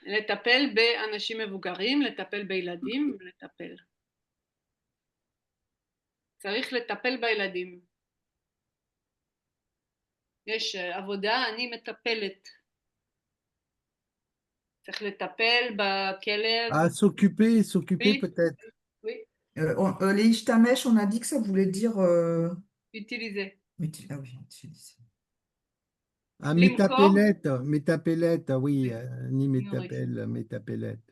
לטפל באנשים מבוגרים, לטפל בילדים, לטפל. צריך לטפל בילדים. יש עבודה, אני מטפלת. צריך לטפל בכלב. Ah, s'occuper Oui. peut-être. Oui, Les ishtamesh, on a dit que ça voulait dire. utiliser. Ah oui, utiliser. Ah, Limcor. métapellette, oui, ni Oui. métapellette.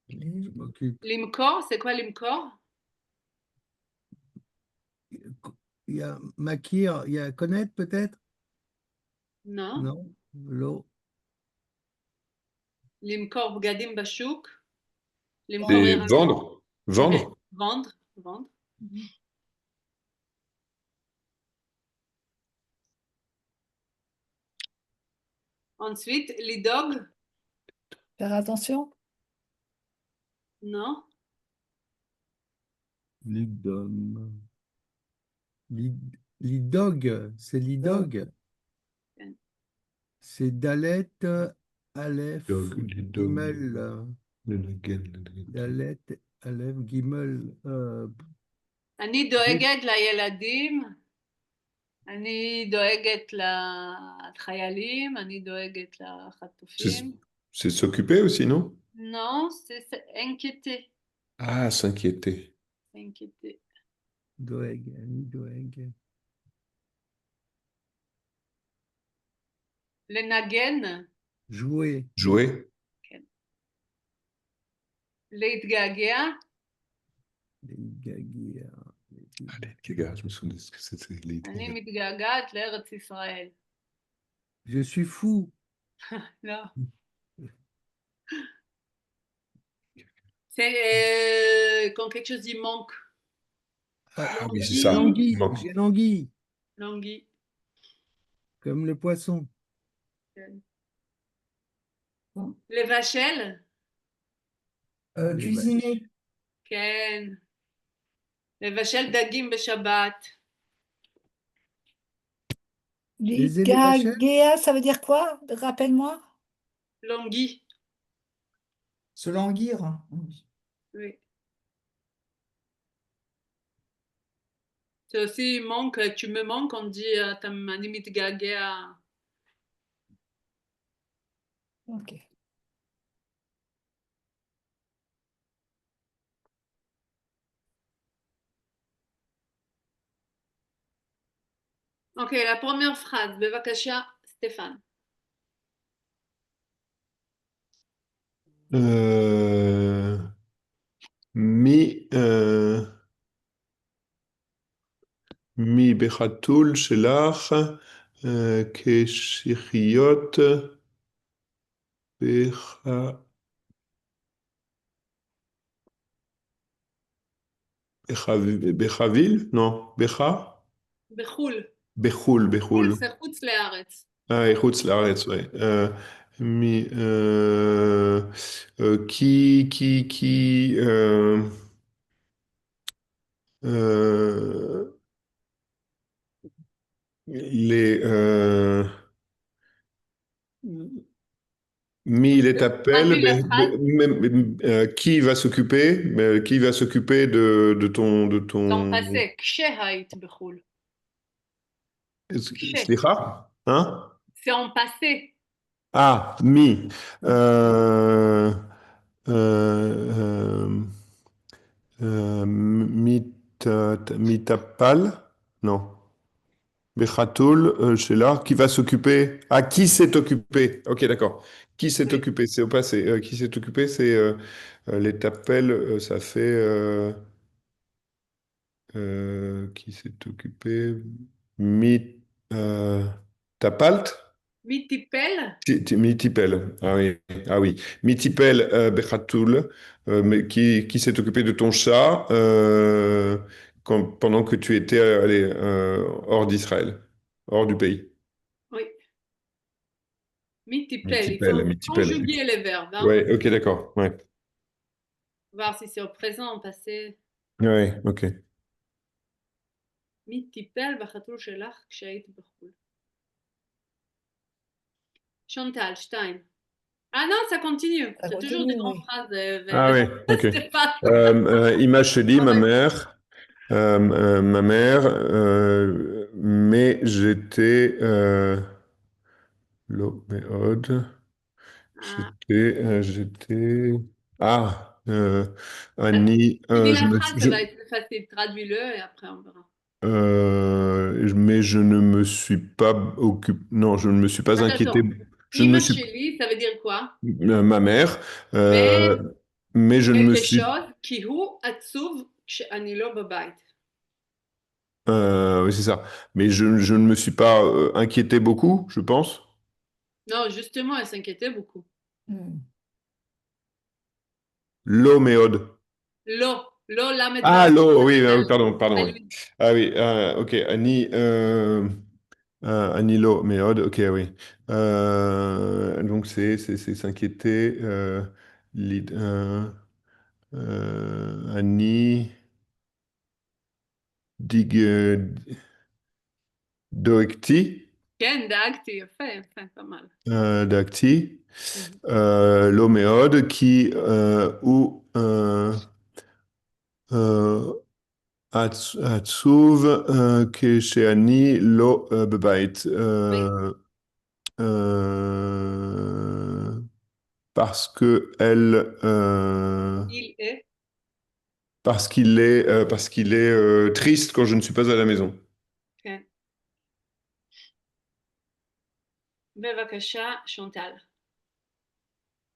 Je m'occupe. למכור, c'est quoi למכור? Il y a Makir, il y a connaître peut-être? Non. Non, l'eau. למכור בגדים בשוק. למכור Et ירקות. vendre? Vendre? Vendre. Vendre. Ensuite, לדאוג. Faire attention. Non. Lidom. Lidog, c'est Lidog. Oui. C'est Dalet, Aleph, Dog, les dogs. Gimel. Le nugget, Dalet, Aleph, Gimel. אני דואגת לילדים, אני דואגת לחיילים, אני דואגת לחטופים. C'est s'occuper aussi, non? Non, c'est inquiéter. Ah, s'inquiéter. S'inquiéter. Doeg, אני דואג. לנגן. Jouer. Jouer. כן. להתגעגע. להתגעגע. Allez, Gaga, je me souviens de ce que c'était. אני מתגעגעת לארץ ישראל. Je suis fou. לא. C'est quand quelque chose y manque. Ah oui, c'est Languille. ça. L'anguille. Manque. J'ai l'anguille. Languille. Comme le poisson. Les vachelles. Les Cuisiner. כן. לבשל דגים בשבת. Les élévachères. Ligagea, ça veut dire quoi? Rappelle-moi. Languille. Se languir. Oui. C'est aussi manque, tu me manques, on dit אתה אני מתגעגע. Ok. Ok, la première phrase, בבקשה, סטפן. Mi, mi בחתול שלך כשחיות בח... בחביל? Non, בחה? בחו"ל. בחו"ל, חו"ל בחו"ל. זה חוץ לארץ. חוץ לארץ, ouais. Mi, qui, les, mi les t'appelle, Traduis la phrase, qui va s'occuper de c'est en ton, passé. כשהיית בחו"ל. כש. סליחה? Hein? C'est en passé. Ah, mi. Euh, Mitapal? Non. Bekhatoul, Sheila, qui va s'occuper? Ah, qui s'est occupé? Ok, d'accord. Qui s'est Oui. occupé? C'est au passé. Qui s'est occupé? C'est les tapels, ça fait. Qui s'est occupé? Mi. Tapalt? מי Mitipel. Ah oui. Ah oui. Mitipel Bekhatoul, mais qui s'est occupé de ton chat pendant que tu étais allé, hors d'Israël, hors du pays. Oui. מי טיפל. Il Mitipel, faut Mitipel. conjuguer les verbes. Hein. Ouais, ok, d'accord. Ouais, Voir si c'est au présent, au passé. ouais, ok. מי טיפל בחתול שלך כשהיית בחו"ל. Chantal, Stein. Ah non, ça continue. Ça C'est toujours des continue, grandes oui. phrases Ah vers ouais, ok. Stéphane. Image Sheli, Ah ouais. ma mère, mais j'étais מאוד, Ah. j'étais, ah, Annie, Finis la phrase, ça va être plus facile. Traduis-le et après on verra. mais je ne me suis pas occupé, non, je ne me suis pas Attends, inquiété, attends. je ne me Image suis, Sheli, ça veut dire quoi? ma mère, Mais mais je ne me quelque suis, chose qui הוא עצוב כשאני לא בבית. oui, c'est ça, mais je ne me suis pas inquiété beaucoup, je pense. Non, justement, elle s'inquiétait beaucoup. Hmm. Lo מאוד. לא, לא למד Ah, ו'. l'eau, oui, Elle. pardon, Pas pardon. Oui. lui. Ah oui, ok, Anilo, méode, ok, oui. Donc c'est s'inquiéter. Annie, dig, doekti, כן, דאגתי, יפה, יפה, pas mal. dacti, Mhm. l'eau méode, qui, ou, עצוב כשאני לא בבית. Oui, Parce que elle, il est. parce qu'il est triste quand je ne suis pas à la maison. כן. בבקשה, שונטל.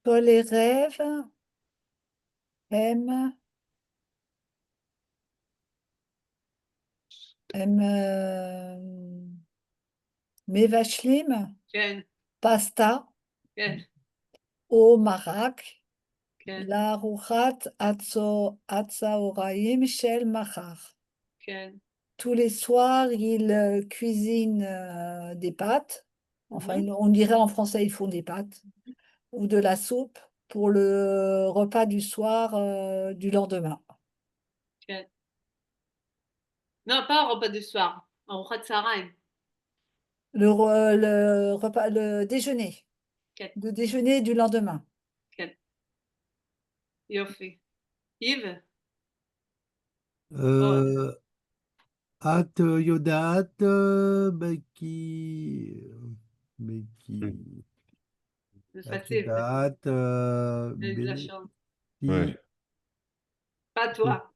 Tous les rêves aiment, מבשלים כן, פסטה כן, או מרק כן, לארוחת הצהריים של מחר. כן. Tous les soirs, ils cuisinent des pâtes. Enfin, Mhm. on dirait en français, ils font des pâtes ou de la soupe pour le repas du soir du lendemain. כן. Non, pas au repas du soir, ארוחת צהריים. Le repas, le déjeuner, כן, le déjeuner du lendemain. כן. יופי. איב? Euh, At Yodat, Beki, זה At facile, Yodat, c'est de la chance. Beki, Pas toi.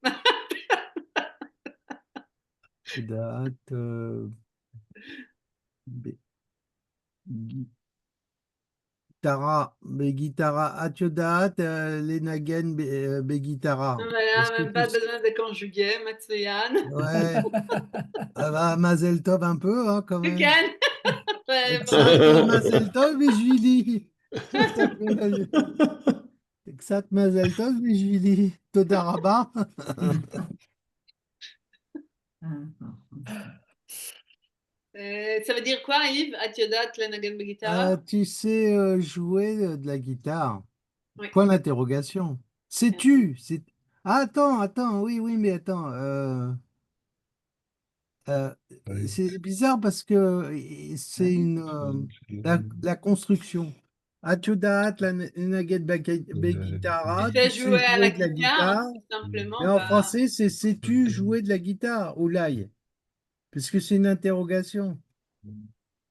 Yodat, Begitara, Begitara, At Yodat, Lenagen, Begitara. Voilà, Est-ce que même tu pas sais? besoin de conjuguer, Matsuyan. Ouais, ah bah, Mazel Tov un peu, hein, quand même. כן. Bon. Ksat Mazel Tov, Vishvili. Ksat Mazel Tov, Vishvili. Toda Rabba. Ça veut dire quoi, Yves? Atiodat Lenagen Begitara? Tu sais jouer de la guitare? Oui. Point d'interrogation. Sais-tu? Ah, attends, oui, mais attends. Euh, c'est bizarre parce que c'est la construction. Atudat, la Nugget Tu Begitara, tu sais sais jouer à la jouer de la guitare, guitare, tout simplement, mais en bah, français, c'est sais-tu jouer de la guitare ou l'ail? Parce que c'est une interrogation.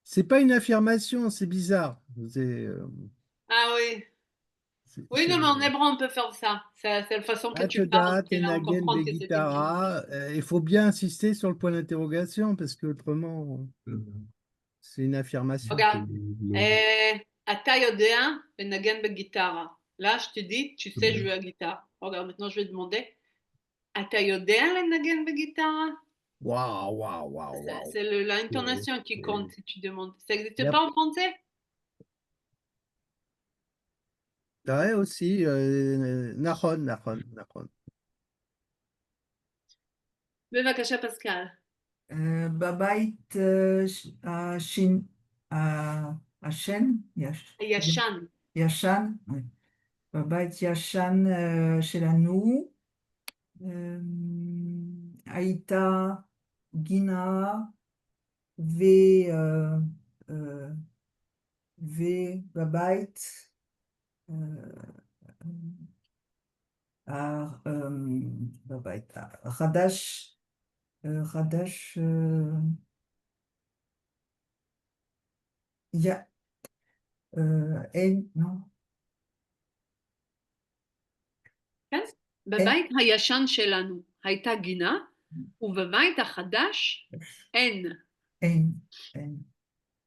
C'est pas une affirmation, c'est bizarre. ah oui. C'est- Oui, non, c'est- mais en hébreu, on peut faire ça. C'est la façon que tu parles, Atudat, que là, on Enagen comprend que c'est une chose. Begitara. Il faut bien insister sur le point d'interrogation parce que autrement, c'est une affirmation. Regarde, אתה יודע לנגן בגיטרה. Là, je te dis, tu sais jouer à la guitare. Regarde, maintenant, je vais demander, אתה יודע לנגן בגיטרה? Waouh, waouh, waouh, waouh. C'est l'intonation qui compte si tu demandes. Ça Il y n'existe a pas en français? ouais, aussi, Nahon. בבקשה, פסקל. בבית השן, הישן. ישן, בבית ישן שלנו הייתה גינה ו, אה, אה, ובבית אה, בבית החדש, אין, לא, כן? בבית הישן שלנו הייתה גינה, ובבית החדש אין. אין.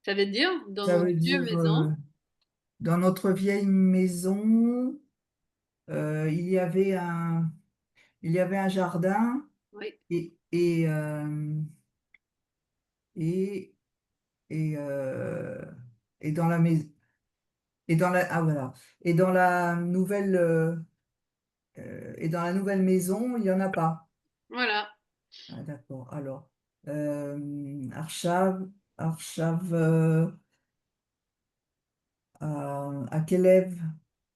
Ça veut dire, dans Ça nos veut vieux dire, maisons, dans notre vieille maison, il y avait un jardin oui, et, et, euh, et, et, euh, et dans la maison, voilà. Et dans la nouvelle, et dans la nouvelle maison, il n'y en a pas. voilà. Ah, d'accord. Alors, Arshav, Akelev,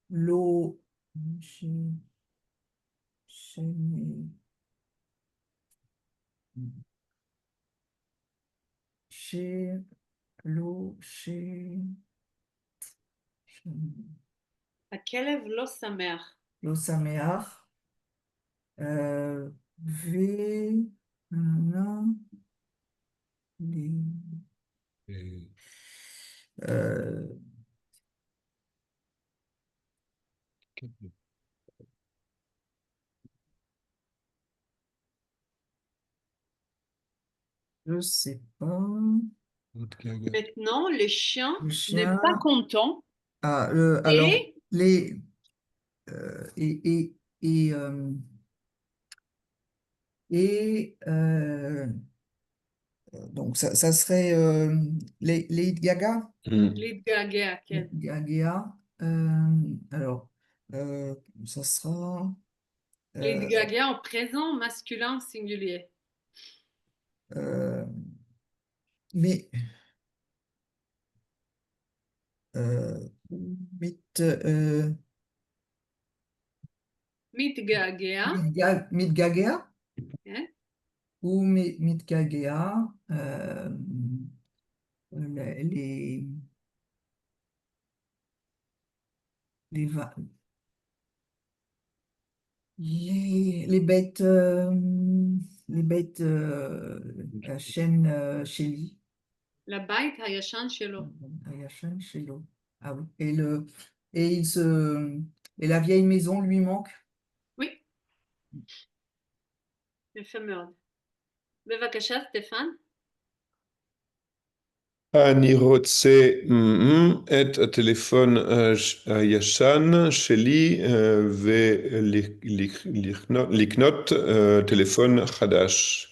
l'eau, chez l'eau, הכלב לא שמח. l'eau Saméar, V, nanana, les- euh, Je sais pas. Maintenant, le chien Le n'est chien. pas content Ah, alors, et les. euh, et, et, et, euh, et donc, ça serait les Gaga. Hmm. Lady Gaga, Les quel? Gaga. Alors, euh, ça sera. Lady euh, Gaga en présent masculin singulier. euh, mais. Euh, mit, Mit Gaga, Mitgagea hein? ou Mitgagea, les, les, va- les bêtes à chaîne chez lui. La bête הישן שלו. À chaîne chez lui. Ah oui. Et il se, et la vieille maison lui manque. Oui, יפה מאוד. בבקשה, סטפן. אני רוצה את הטלפון הישן שלי ולקנות טלפון חדש.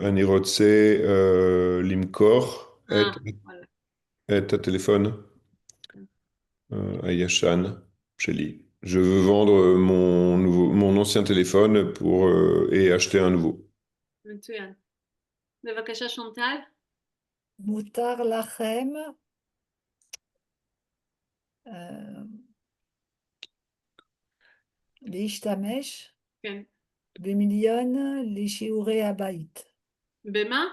אני רוצה למכור Ah, voilà. את הטלפון הישן שלי. Je veux vendre mon ancien téléphone et acheter un nouveau. מצוין. בבקשה, שונטל. מותר לכם אה, להשתמש כן. במיליון לשיעורי הבית. במה?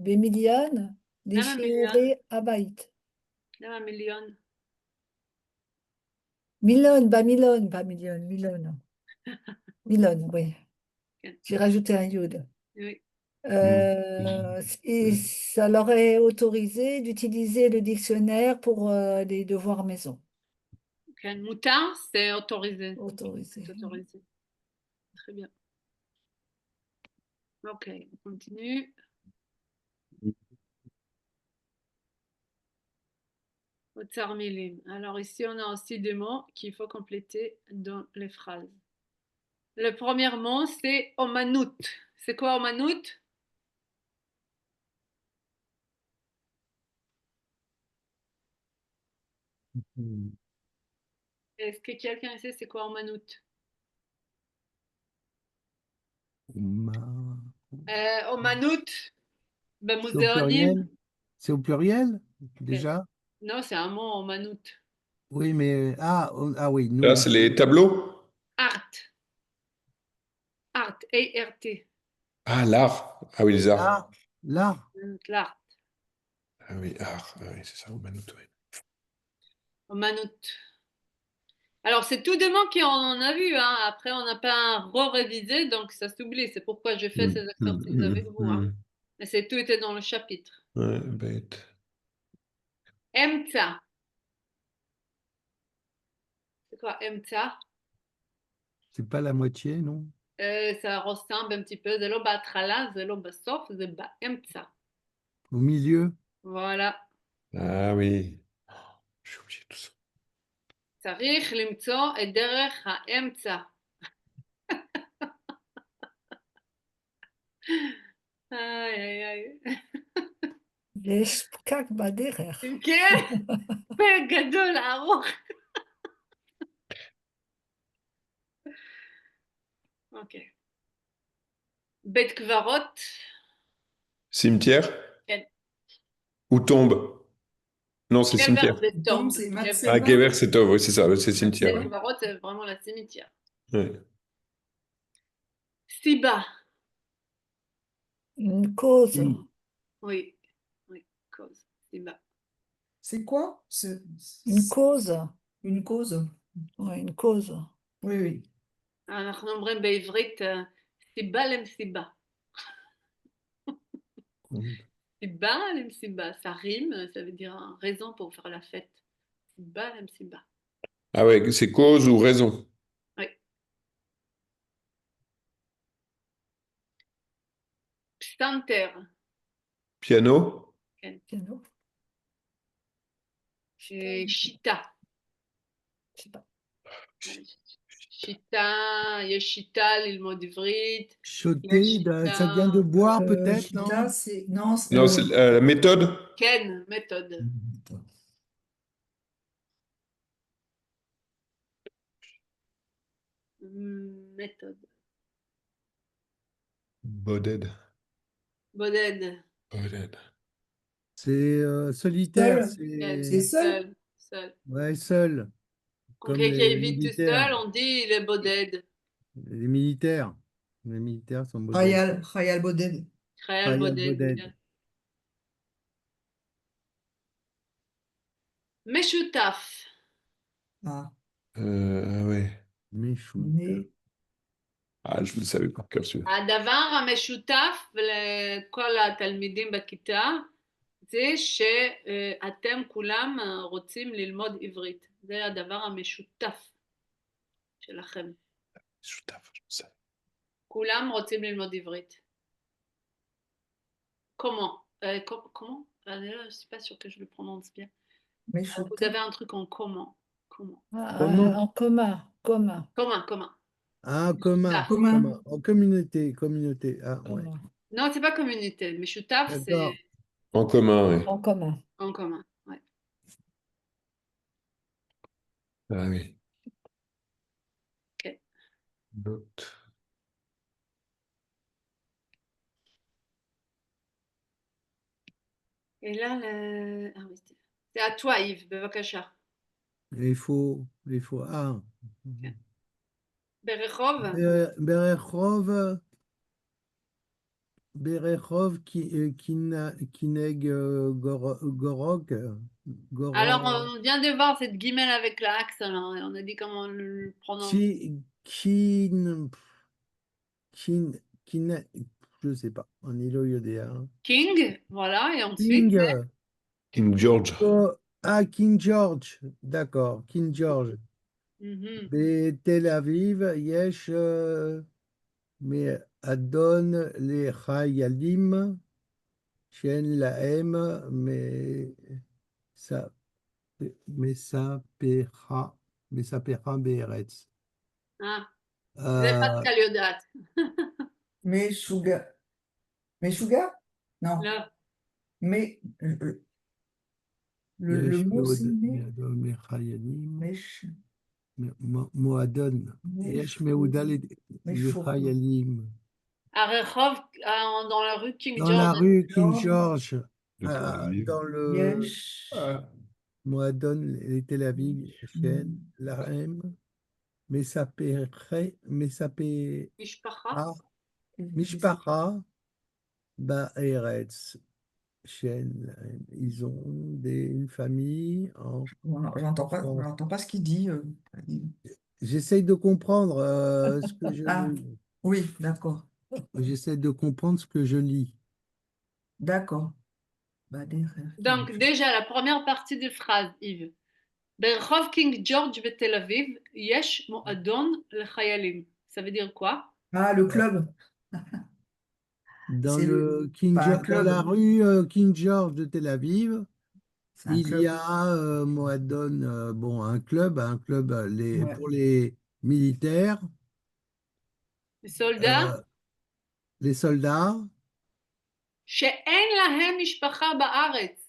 במיליון למה מיליון? לשיעורי הבית. למה מיליון? Milone, pas Milone, pas Milone, Milone. Milone, oui. כן. J'ai rajouté un yod. Oui. Et ça leur est autorisé d'utiliser le dictionnaire pour les devoirs maison. כן. מותר, c'est autorisé. Autorisé. C'est autorisé. Très bien. Ok, on continue. אוצר מילים. Alors ici, on a aussi des mots qu'il faut compléter dans les phrases. Le premier mot, c'est omanout. C'est quoi omanout? Est-ce que quelqu'un sait c'est quoi omanout? Omanout, ben C'est au pluriel? muzéonim. C'est au pluriel, Ok. déjà? Non, c'est un mot omanout. Oui, mais... Ah oui, nous... Là, c'est les tableaux? Art. Art. A-R-T. Ah, l'art. Ah oui, les arts. Ah, là, L'art. Ah oui, art. Ah oui, c'est ça, Manout, oui. Omanout. Alors, c'est tout de mots qu'on en a vu, hein. Après, on n'a pas re-révisé, donc ça s'oublie. C'est pourquoi je fais ces exercices avec vous, hein. Et c'est tout était dans le chapitre. Ouais, bête. Emtsa. C'est quoi Emtsa? c'est pas la moitié, non? Ça ressemble un petit peu. זה לא בהתחלה, זה לא בסוף, זה באמצע. Au milieu? Voilà. Ah oui. J'ai oublié tout ça. צריך למצוא את דרך האמצע. איי, איי, איי. יש פקק בדרך. כן, פרק גדול, ארוך. אוקיי. בית קברות. Cimetière? כן. Ou tombe? Non, c'est גבר cimetière. זה Tombe, טוב. c'est גבר. Ah, Matseba. Gever, c'est Tov, oui, c'est ça, c'est cimetière. בית Ouais. קברות זה vraiment la cimetière. Ouais. סיבה. Une cause. Oui. Oui, cause. סיבה. C'est quoi? Une cause. Une cause? Ouais, une cause. Oui, oui. אנחנו אומרים בעברית סיבה למסיבה. סיבה למסיבה, ça rime, ça veut dire raison pour faire la fête. סיבה למסיבה. Ah ouais, c'est cause ou raison. Oui. Piano. Piano. שיטה. Je sais pas. שיטה, יש שיטה ללמוד עברית, Choter, יש ça vient de שיטה, boire peut-être, non? Chita, c'est. Non, Non, c'est la méthode. כן, méthode. Méthode. Boded. בודד. Boded. C'est solitaire, Seul. כן, C'est c'est seul. seul. ouais, seul, Quand comme quelqu'un les vit tout militaires. seul, on dit il est boded. Les militaires. Les militaires sont boded. Khayal Boded. חייל Khayal בודד. boded. כן. משותף. Ah. Ah ouais. Meshout. Mais. Ah, je le savais par cœur celui-là. הדבר המשותף לכל התלמידים בכיתה זה שאתם כולם רוצים ללמוד עברית. זה הדבר המשותף שלכם. Choutaf, je le savais. כולם רוצים ללמוד עברית. comment comment je suis pas sûre que je le prononce bien. Mais Vous avez un truc en comment. Comment? En commun. Commun. Commun. Ah, commun. Commun. Commun. En communauté. Ah, ouais. Commun. Non, c'est pas communauté, mais shutaf, c'est D'accord. En commun, oui. En commun. en commun. Ouais. Ah oui. Ok. Note. Et là, ah oui, c'est à toi, Yves, bevakasha. Il faut. Ah. Berechov, Berechov. Berechov Kineg Gorok. alors on vient de voir cette guimelle avec l'axe, alors, et on a dit comment le prononcer. Je sais pas. En Ilo-Yodéa. King, voilà, et ensuite, King. King George. King George. D'accord. King George. mhm. Tel Aviv, Yesh, mais Adon les Chayalim, Shen Lahem, ça, mais ça pera Be'eretz. Ah, זה Euh, פסקל יודעת. Meshuga. Meshuga? Non. לא, Mais. Le Yesh mot, c'est Me'adon les Chayalim, Mesh. Moadon, Yesh Me'udal les Meshour. Chayalim. à Rehov, dans la rue King Dans George. la rue King George. George, De Tel Aviv. dans le Yesh. Moadon, les Tel Aviv, Shen, Mm. Lahem, Mesapera, משפחה. Mishpacha, Ba'eretz, Shen, Lahem. Ils ont une famille en. J'entends pas ce qu'il dit. J'essaye de comprendre ce que Ah, oui, d'accord. J'essaie de comprendre ce que je lis. D'accord. Bah, des rêves. Donc déjà, la première partie de phrase, Yves. ברחוב קינג ג'ורג' בתל אביב יש מועדון לחיילים. Ça veut dire quoi? Ah, le club. Dans C'est le pas un dans club. la rue King George de Tel Aviv, C'est un il club. y a Moadon, bon, un club Ouais. pour les militaires, soldats les soldats, שאין להם משפחה בארץ.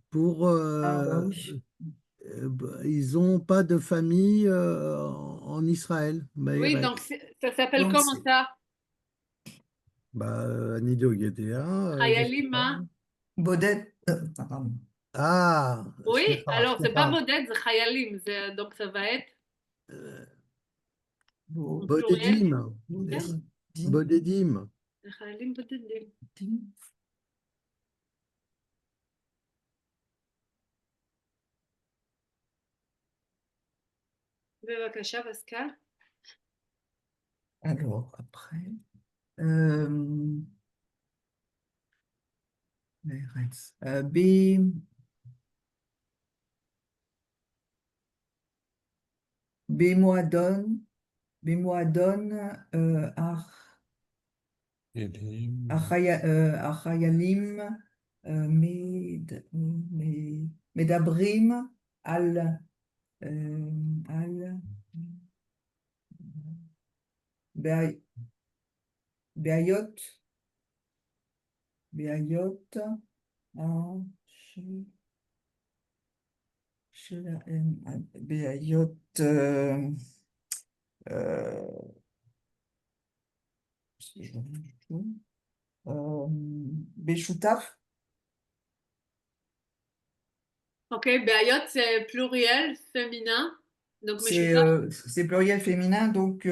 pour Ah, bah oui. ils n'ont pas de famille en Israël. Oui, Baïret. donc ça s'appelle Donc, comment ça? Nido Yedea, je sais חיילים pas. מה? Bodette. Pardon. Ah, Oui, סליחה, alors c'est pas סליחה. בודד, זה חיילים, donc ça va être Bo- au pluriel. Bodedim, Bodine. Bodedim. זה חיילים בודדים. בבקשה, פסקל. Alors, après. Euh, Meretz. Bémoadon. Bémoadon. החיילים מדברים על, על בעיות, בעיות שלהם, בעיות במשותף. Ok, בעיות c'est pluriel féminin, donc משותף. C'est pluriel féminin, donc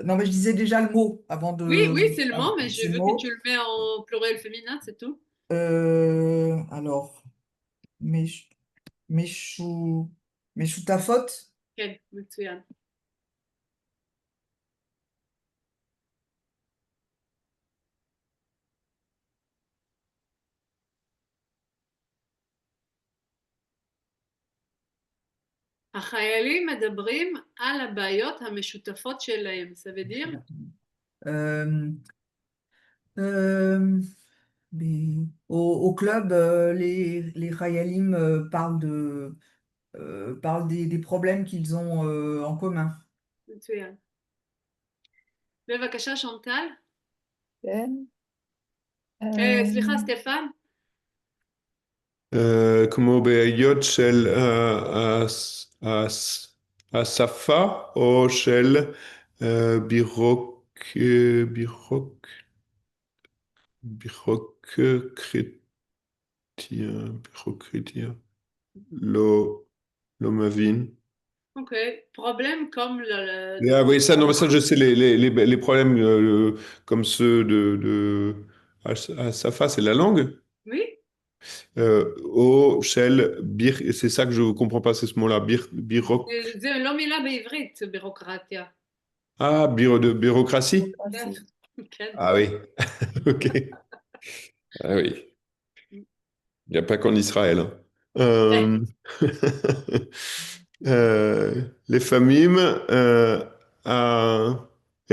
non, mais je disais déjà le mot avant de. Oui, oui, c'est le mot, mais je c'est le veux mot. que tu le mets en pluriel féminin, c'est tout. Alors, משותפות. כן, מצוין. החיילים מדברים על הבעיות המשותפות שלהם, ça veut dire? Euh, au club, les Khayalim parlent des problèmes qu'ils ont en commun. מצוין. בבקשה, שונטל. כן. סליחה, סטפן. כמו בעיות של השפה או של בירוקרטיה, לא מבין. Ok, problème comme Ah oui, ça, non, mais ça, je sais, les problèmes comme ceux à Safa, c'est la langue. Oui, Au shell, c'est ça que je ne comprends pas, c'est ce mot-là, זה לא מילה בעברית, בירוקרטיה. Ah, de bureaucratie? כן. Ah oui, ok. Ah oui, il n'y a pas qu'en Israël, hein. לפעמים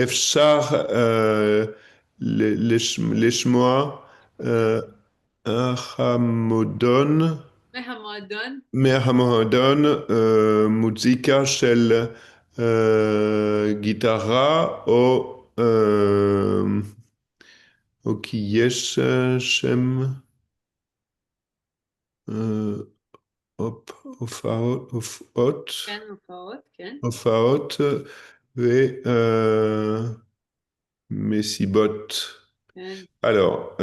אפשר לשמוע החמודון מהמועדון מוזיקה של גיטרה או כי יש שם הופעות, כן, הופעות, כן. הופעות ומסיבות. כן. Alors,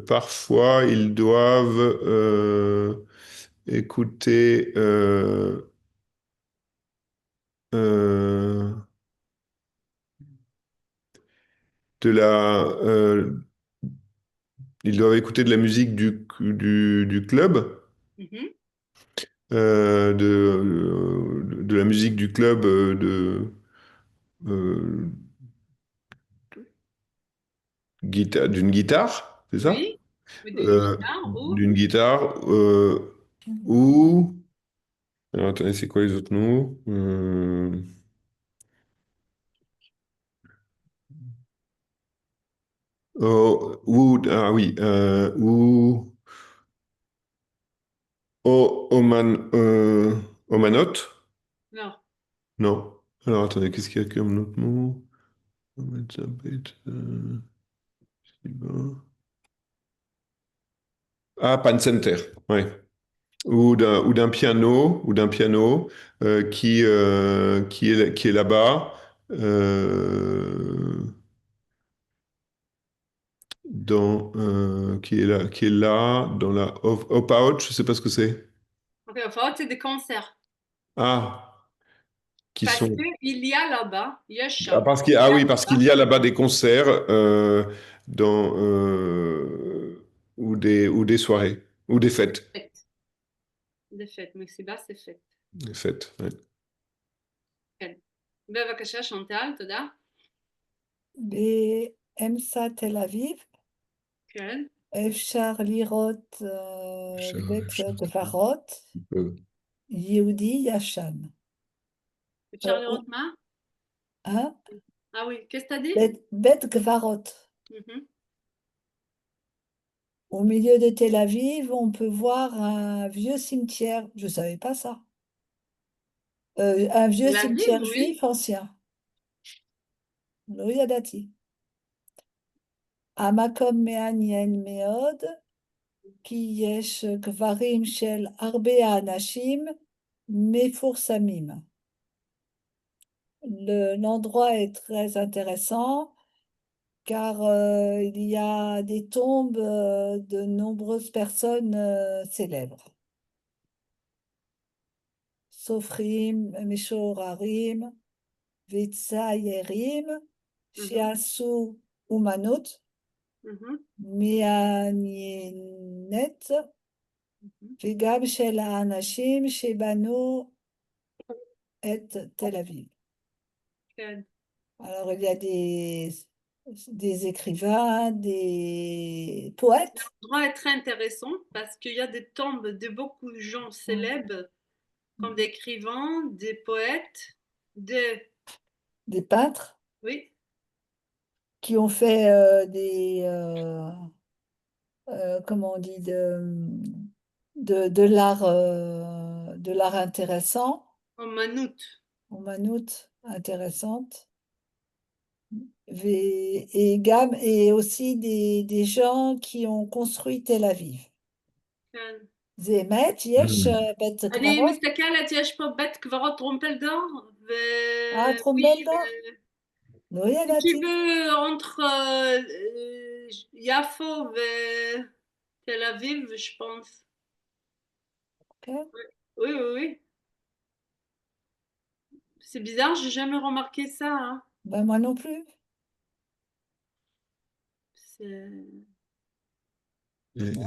parfois, ils doivent écouter ils doivent écouter de la musique du club, Mhm. de la musique du club d'une guitare, c'est ça? Oui, mais d'une guitare ou D'une guitare ou... Alors, attendez, c'est quoi les autres mots? Ah oui, Omanote? non. Non. Alors, attendez, qu'est-ce qu'il y a comme autre mot? Ah, Pan Center, ouais. Ou d'un piano qui est là-bas, qui est là dans la Hop Out, je sais pas ce que c'est. Ok, hopאות c'est des concerts. Ah, qui Parce sont. qu'il y a là-bas, il y a Ah, Cham. oui, parce qu'il y a là-bas des concerts dans, ou des soirées, ou des fêtes. Des fêtes, מסיבה c'est fête. Des fêtes, ouais. כן. בבקשה, שונטל, תודה. באמצע תל אביב כן. אפשר לראות בית קברות יהודי ישן. אפשר לראות מה? Ah oui, qu'est-ce que t'as dit? Bet Gvarot. Mhm. Au milieu de Tel Aviv, on peut voir un vieux cimetière. Je ne savais pas ça. Un vieux La ville, cimetière oui. juif ancien. לא ידעתי. המקום מעניין מאוד, כי יש גברים של הרבה אנשים מפורסמים. L'endroit est très intéressant car il y a des tombes de nombreuses personnes célèbres. סופרים, משוררים וציירים שעשו אומנות Mhm. מעניינת Mhm. וגם של האנשים שבנו את תל אביב. כן. Alors, il y a des écrivains, des poètes, L'endroit est très intéressant parce qu'il y a des tombes de beaucoup de gens célèbres, comme des écrivains, des poètes, des... des peintres Oui, qui ont fait comment on dit, de l'art intéressant, en Manout. en manoute intéressante, et aussi des gens qui ont construit Tel Aviv. כן. זה אמת? יש בית אני קברות? מסתכלת, יש פה בית קברות טרומפלדור, אה, oui, טרומפלדור? לא si tu ידעתי. veux, entre Yafo et Tel Aviv, je pense. כן. Oui, oui, oui. C'est bizarre, j'ai jamais remarqué ça, hein. Ben, moi non plus. C'est...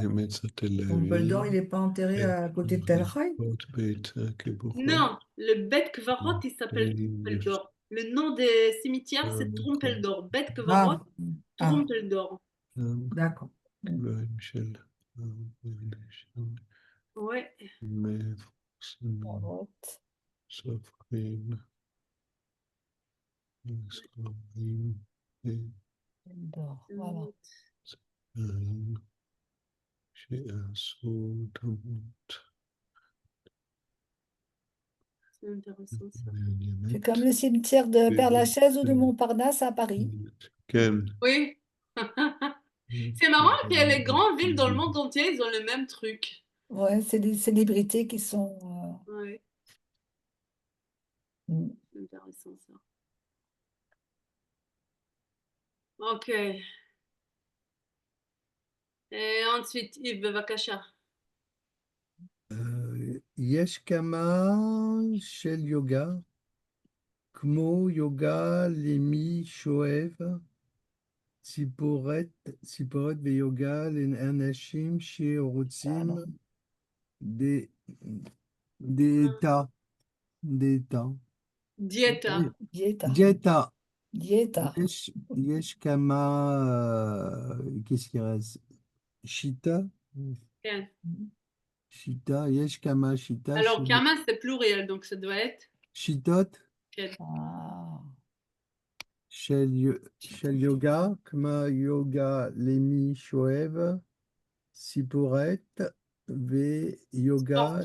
אמצע תל Dumbledore, il אביב, n'est pas enterré à côté de Tel Haï? בית הקיבוחות, Non, le Bet Kvarot, il s'appelle Trompeldor. Le nom des cimetières, c'est Trompeldor. Bet Kvarot, Ah, Trompeldor. d'accord. קברים של אנשים Ouais. מפורסמים, סופרים, ספרים, Voilà. וציירים שעשו דמות C'est intéressant ça. C'est מעניינת. comme le cimetière de Père-Lachaise ou de Montparnasse à Paris. כן. Oui. C'est marrant que les grandes villes dans le monde entier, ils ont le même truc. Ouais, c'est des célébrités qui sont. Ouais, Mm. c'est intéressant ça. Ok. Et ensuite, Yves Bevakasha. יש כמה של יוגה, כמו יוגה למי שואב, ציפורת ויוגה לאנשים שרוצים דיאטה. Dieta. Dieta. דיאטה. Dieta. יש כמה, qu'est-ce qu'il reste? שיטה? Ok. שיטה, יש כמה שיטה Alors, Kama, c'est pluriel, donc ça doit être. שיטות Ok. Ah. של יוגה, כמו יוגה למי שואב, ציפורת ויוגה.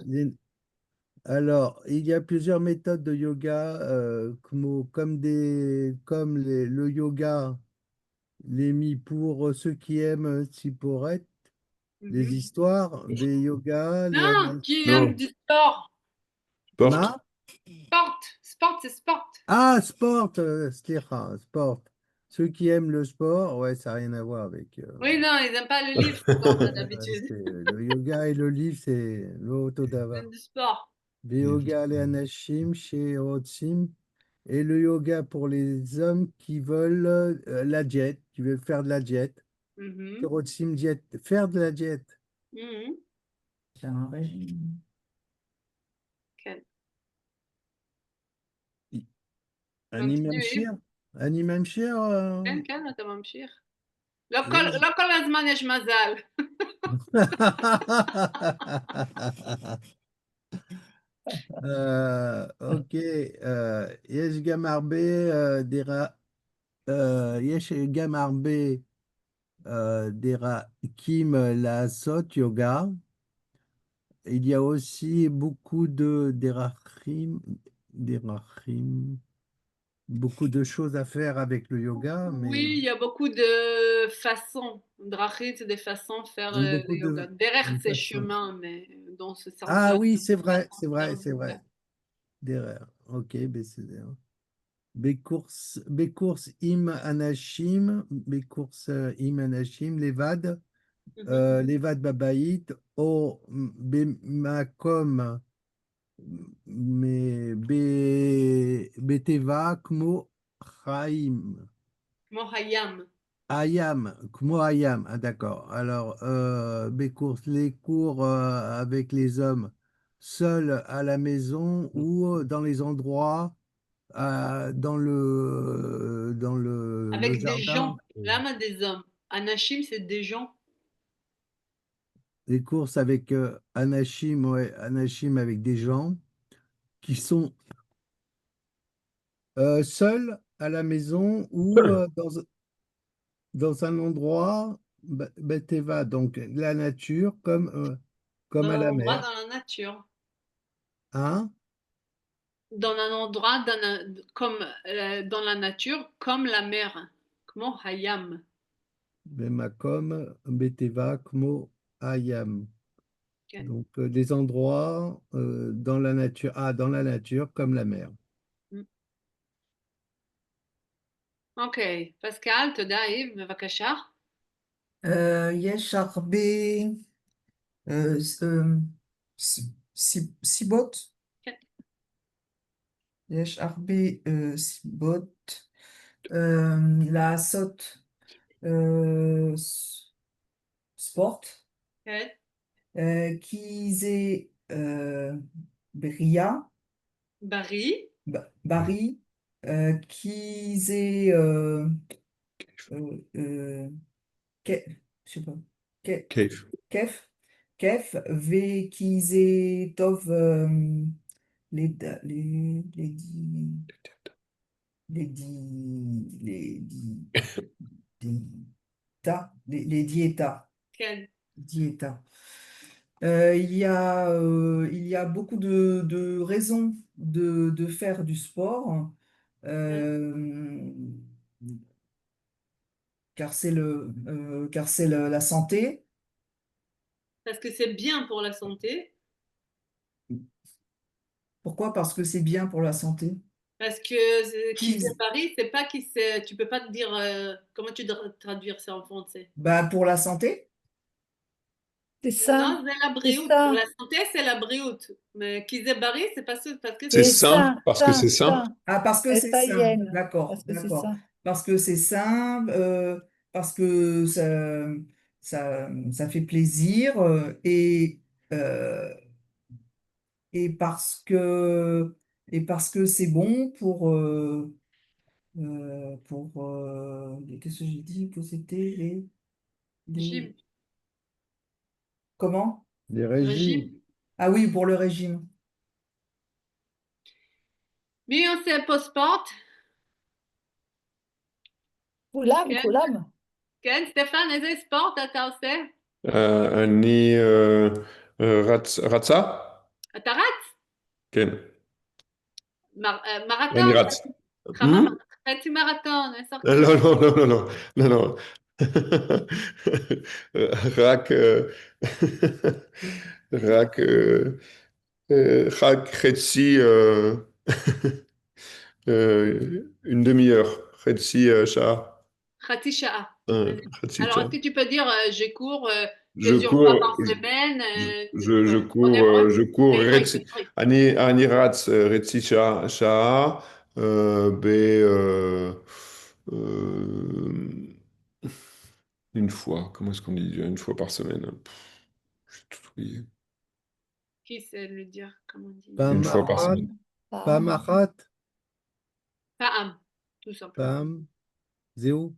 Alors, il y a plusieurs méthodes de yoga, le yoga, pour ceux qui aiment Tsiporet, les Mhm. histoires, des yoga, les Non, qui Non. aime du sport. Porte. Ma? Sport. Sport, c'est sport. Ah, sport, slicha, sport. Ceux qui aiment le sport, ouais, ça n'a rien à voir avec. Oui, non, ils n'aiment pas le livre, comme d'habitude. Le yoga et le livre, c'est Ils l'otodava. aiment du sport. Yoga les anashim chez Rotsim. Et le yoga pour les hommes qui veulent la diète, qui veulent faire de la diète. Mhm. Rotsim diète, faire de la diète. Mhm. C'est un régime. Ok. אני continue, ממשיך? Yves. אני ממשיך? כן, כן, אתה ממשיך. לא כל הזמן יש מזל. אוקיי, יש גם הרבה יש גם הרבה דרכים לעשות yoga. Il y a aussi beaucoup de derachim, beaucoup de choses à faire avec le yoga, mais Oui, il y a beaucoup de façons. Drachit, c'est des façons de faire oui, le beaucoup yoga. Derech, de c'est façons. chemin, mais dans ce Ah sens-là, oui, c'est une façon c'est de faire vrai, le c'est yoga. vrai. Derrière. Ok, ben c'est bien. Bekours im anashim, bekours im anashim, levad, Mhm. levad babaït, o bemakom, mais beteva kmo chaim. Mohayam. Ayam, Kmo Ayam, ah, d'accord. Alors, les cours avec les hommes, seuls à la maison ou dans les endroits, dans le Avec des jardin. gens. L'âme des hommes. Anashim, c'est des gens. Les courses avec Anachim, ouais, Anachim avec des gens qui sont seuls à la maison ou dans un endroit, Beteva, donc la nature, comme Dans à un la endroit mer. dans la nature. Hein? Dans un endroit comme dans la nature, comme la mer. Comment Hayam. Bemakom, Beteva, Kmo, Ayam. Ok. Donc, des endroits dans la nature. Ah, dans la nature, comme la mer. Mm. Ok. Pascal, תודה, יב, בבקשה. יש הרבה סיבות, כן. יש הרבה סיבות לעשות ספורט, כן. כי זה בריאה, בריא. בריא, כי זה euh, euh, je sais pas, Cave. כיף, כיף, וכי זה טוב les les diétas, כן. diétas. Il y a beaucoup de raisons de faire du sport, כן. euh, car c'est la santé. Parce que c'est bien pour la santé. Pourquoi? Parce que c'est bien pour la santé. Parce que qui Qui, sait Paris, c'est pas qui sait. Tu peux pas te dire comment tu dois traduire ça en français. bah, pour la santé, C'est ça, Non, c'est la c'est brioute. Pour ça, la santé, c'est la brioute. Mais qui sait Paris, c'est parce que C'est c'est c'est bien. sain, ça, parce que c'est sain. ça, ah, parce que c'est sain, S-A-I-N, d'accord, parce que c'est d'accord. ça. Parce que c'est sain, parce que ça fait plaisir euh, et parce que c'est bon qu'est-ce que j'ai dit que c'était les- Gym. comment? Des régimes. Régime. Ah oui, pour le régime. מי עושה פה ספורט? כולם, כן, כולם. כן, סטפן, איזה ספורט אתה עושה? אני רצה? אתה רץ? כן, אני מרתון, רץ. כמה, חצי מרתון, 10 לא, קילומטר. לא, לא, לא, לא, לא, לא. רק, רק, רק חצי, une demi-heure, חצי שעה, חצי שעה. חצי Alors, שעה. est-ce que tu peux dire je cours Je plusieurs fois cours, par semaine je cours, בעברית. אני רץ חצי שעה, ב... euh, une fois, comment est-ce qu'on dit déjà, une fois par semaine? J'ai tout oublié. Qui sait le dire, comment on dit? Une fois par Pamahat, semaine. פעם, Pamahat, פעם, tout simplement. Pam, Zéo.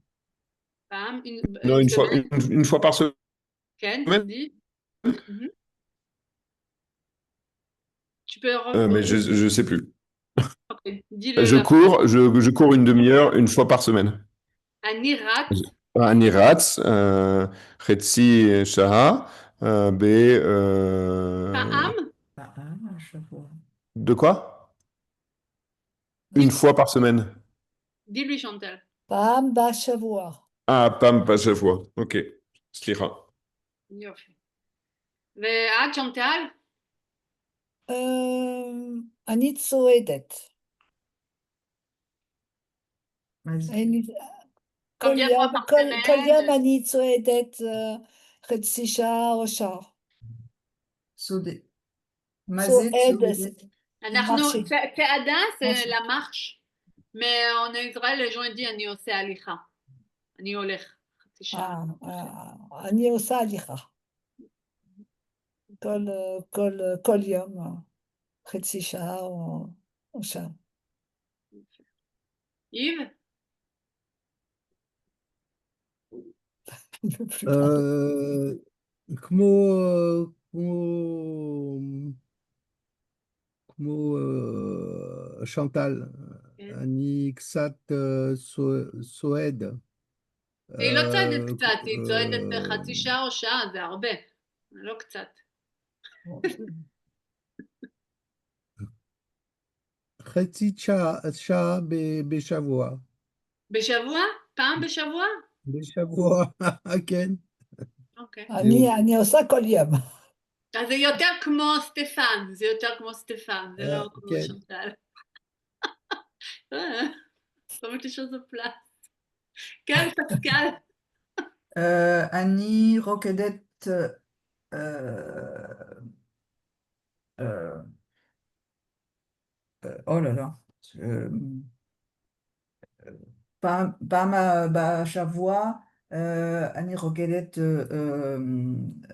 פעם, Non, une semaine. une fois par semaine. Ken, dis. Mhm. Tu peux Mais je sais plus. ok, dis-le là. Je cours une demi-heure une fois par semaine. אני רץ, אני רץ חצי שעה ב... פעם, שבוע. De quoi? Une fois par semaine. dis-lui Chantal. פעם בשבוע. Ah, פעם בשבוע. אוקיי, סליחה. יופי. ואת chantal? אני צועדת. Vas-y. כל Combien de fois יום, par כל יום semaine? אני צועדת חצי שעה או שעה. Sodé. Mazet, צועדת, sodé. אנחנו, marcher. צעדה c'est Marcher. la marche, mais en Israël les gens ils disent אני עושה הליכה, אני הולך חצי שעה. אני עושה הליכה. כל יום, חצי שעה או שעה. Yves? כמו, chantal, כן. אני קצת סועד. היא לא צועדת קצת, היא צועדת חצי שעה או שעה, זה הרבה, לא קצת. חצי שעה בשבוע. בשבוע? פעם בשבוע? בשבוע, כן. אוקיי. אני עושה כל יום. אז זה יותר כמו סטפן, זה יותר כמו סטפן, זה לא כמו כן. chantal. pas mettre les choses au plat. כן, פסקל. אני רוקדת oh là là. פעם בשבוע אני רוקדת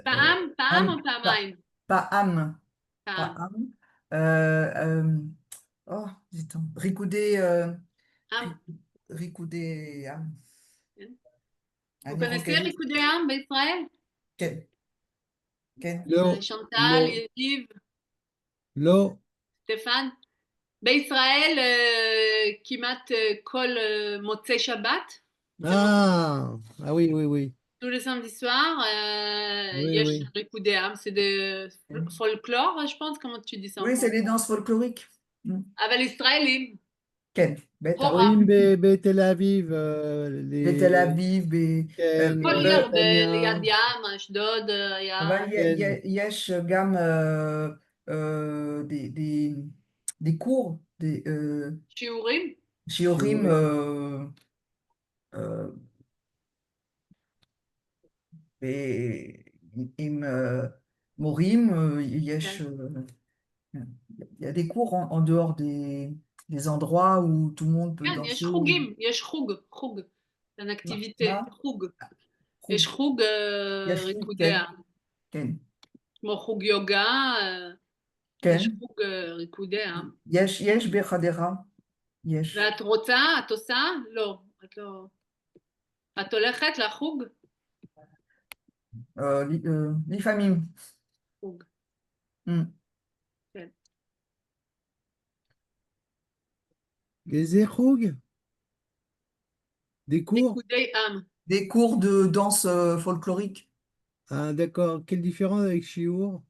פעם או פעמיים? פעם. פעם. Oh, dis-donc, ריקודי עם. ריקודי עם. כן. אני vous connaissez רוקדת, ריקודי עם בישראל? כן, כן. לא, chantal, לא. יניב, לא. סטפן? בישראל כמעט כל מוצאי שבת. Oui, oui, oui. tous les samedis soirs, Oui, יש oui. ריקודי עם, c'est de folklore, je pense, comment tu dis ça en Oui, c'est français? les danses folkloriques. אבל ישראלים, כן, בטח. הורה. Oui, בתל אביב, בתל אביב, כן, כל עיר בנתניה. ליד ים, אשדוד היה... אבל כן. יש גם des cours, שיעורים? שיעורים עם מורים, il y a des cours en dehors des endroits où tout le monde peut כן, danser. יש חוגים, יש חוג, c'est une activité, מה? חוג. חוג. יש חוג יש חוג, ריקודי כן. עם, כן, כמו חוג יוגה, כן. יש חוג ריקודי עם. יש בחדרה, יש. ואת רוצה? את עושה? לא, את לא... את הולכת לחוג? לפעמים. חוג. כן. איזה חוג? Des cours? ריקודי עם. Des cours de danse folklorique. Ah, d'accord. Quelle différence avec Chiour?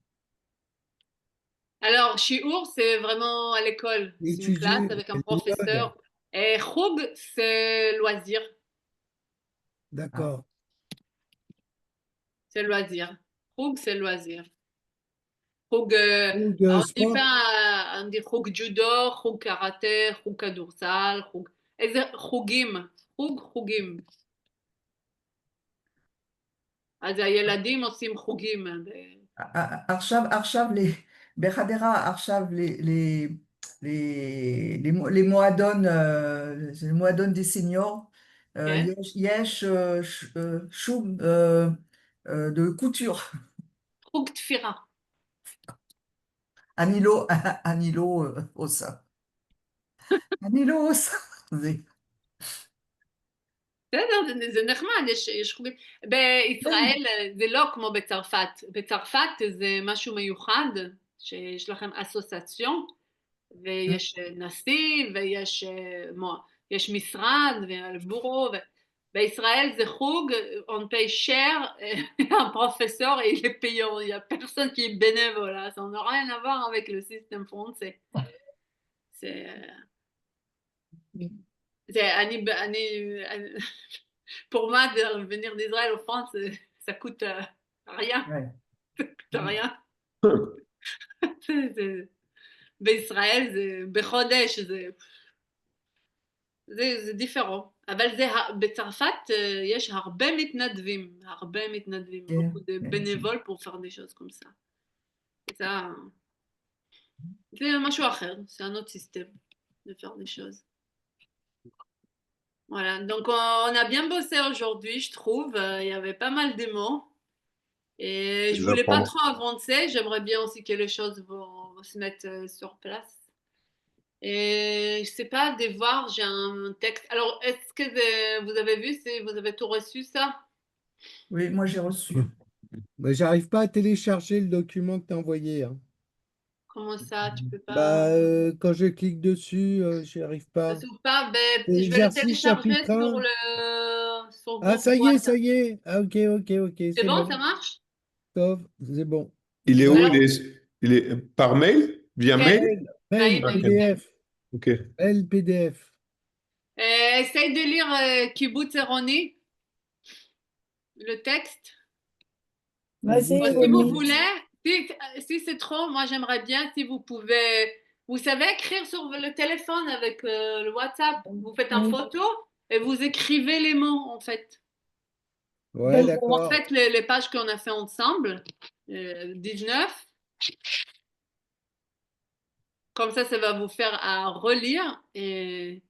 Alors, שיעור, c'est vraiment à l'école. C'est une classe Étudier avec un les méthodes. professeur. Et חוג, c'est loisir. D'accord. C'est loisir. חוג, c'est loisir. חוג, חוג on dit ספורט? pas, on dit חוג ג'ודו, חוג קראטה, חוג כדורסל, חוג... איזה חוגים? חוגים. אז הילדים עושים חוגים. עכשיו, בחדרה, עכשיו, les מועדון des seniors, כן? יש שוב de couture. חוג תפירה. אני לא עושה. אני לא עושה. בסדר, זה נחמד, יש חוגים. בישראל זה לא כמו בצרפת. בצרפת זה משהו מיוחד, שיש לכם אסוציאציון, ויש נשיא, ויש משרד, ובורו, Ben, Israël, c'est Choug, on paye cher, un professeur et il est payant. Il n'y a personne qui est bénévole, là. Ça n'a rien à voir avec le système français. C'est, pour moi, de venir d'Israël en France, ça coûte rien. Ouais. Ça coûte rien. בישראל זה בחודש, זה דיפרו. אבל בצרפת יש הרבה מתנדבים, Yeah, beaucoup de yeah. bénévoles pour faire des choses comme ça. Et ça, c'est משהו אחר, c'est un autre système de faire des choses. Voilà, donc on a bien bossé aujourd'hui, je trouve. Il y avait pas mal de mots. Et je voulais pas trop avancer. J'aimerais bien aussi que les choses vont se mettre sur place. Et je sais pas, de voir, j'ai un texte. Alors, est-ce que vous avez vu, vous avez tout reçu ça? Oui, moi j'ai reçu. Mais j'arrive pas à télécharger le document que tu as envoyé, hein. Comment ça, tu peux Bah, pas? quand je clique dessus, j'y arrive Ça pas. s'ouvre pas? Ben, C'est je vais le exercice télécharger chapitre sur 1. sur Ah, groupe ça y est, WhatsApp. ça y est. Ah, ok, ok, ok, C'est c'est bon, bon. ça marche? Sauf, c'est bon. Il est où? Alors, Il est par mail? Via ok, mail? by Mail, email. PDF. Ok. Mail, PDF. Essaye de lire Kibbutz Eroni, le texte. Vas-y, Si vous Ronit. voulez, si c'est trop, moi j'aimerais bien si vous pouvez, vous savez écrire sur le téléphone avec le WhatsApp, vous faites une Oui. photo et vous écrivez les mots en fait. Ouais, Vous d'accord. faites les pages qu'on a fait ensemble, 19, comme ça va vous faire à relire et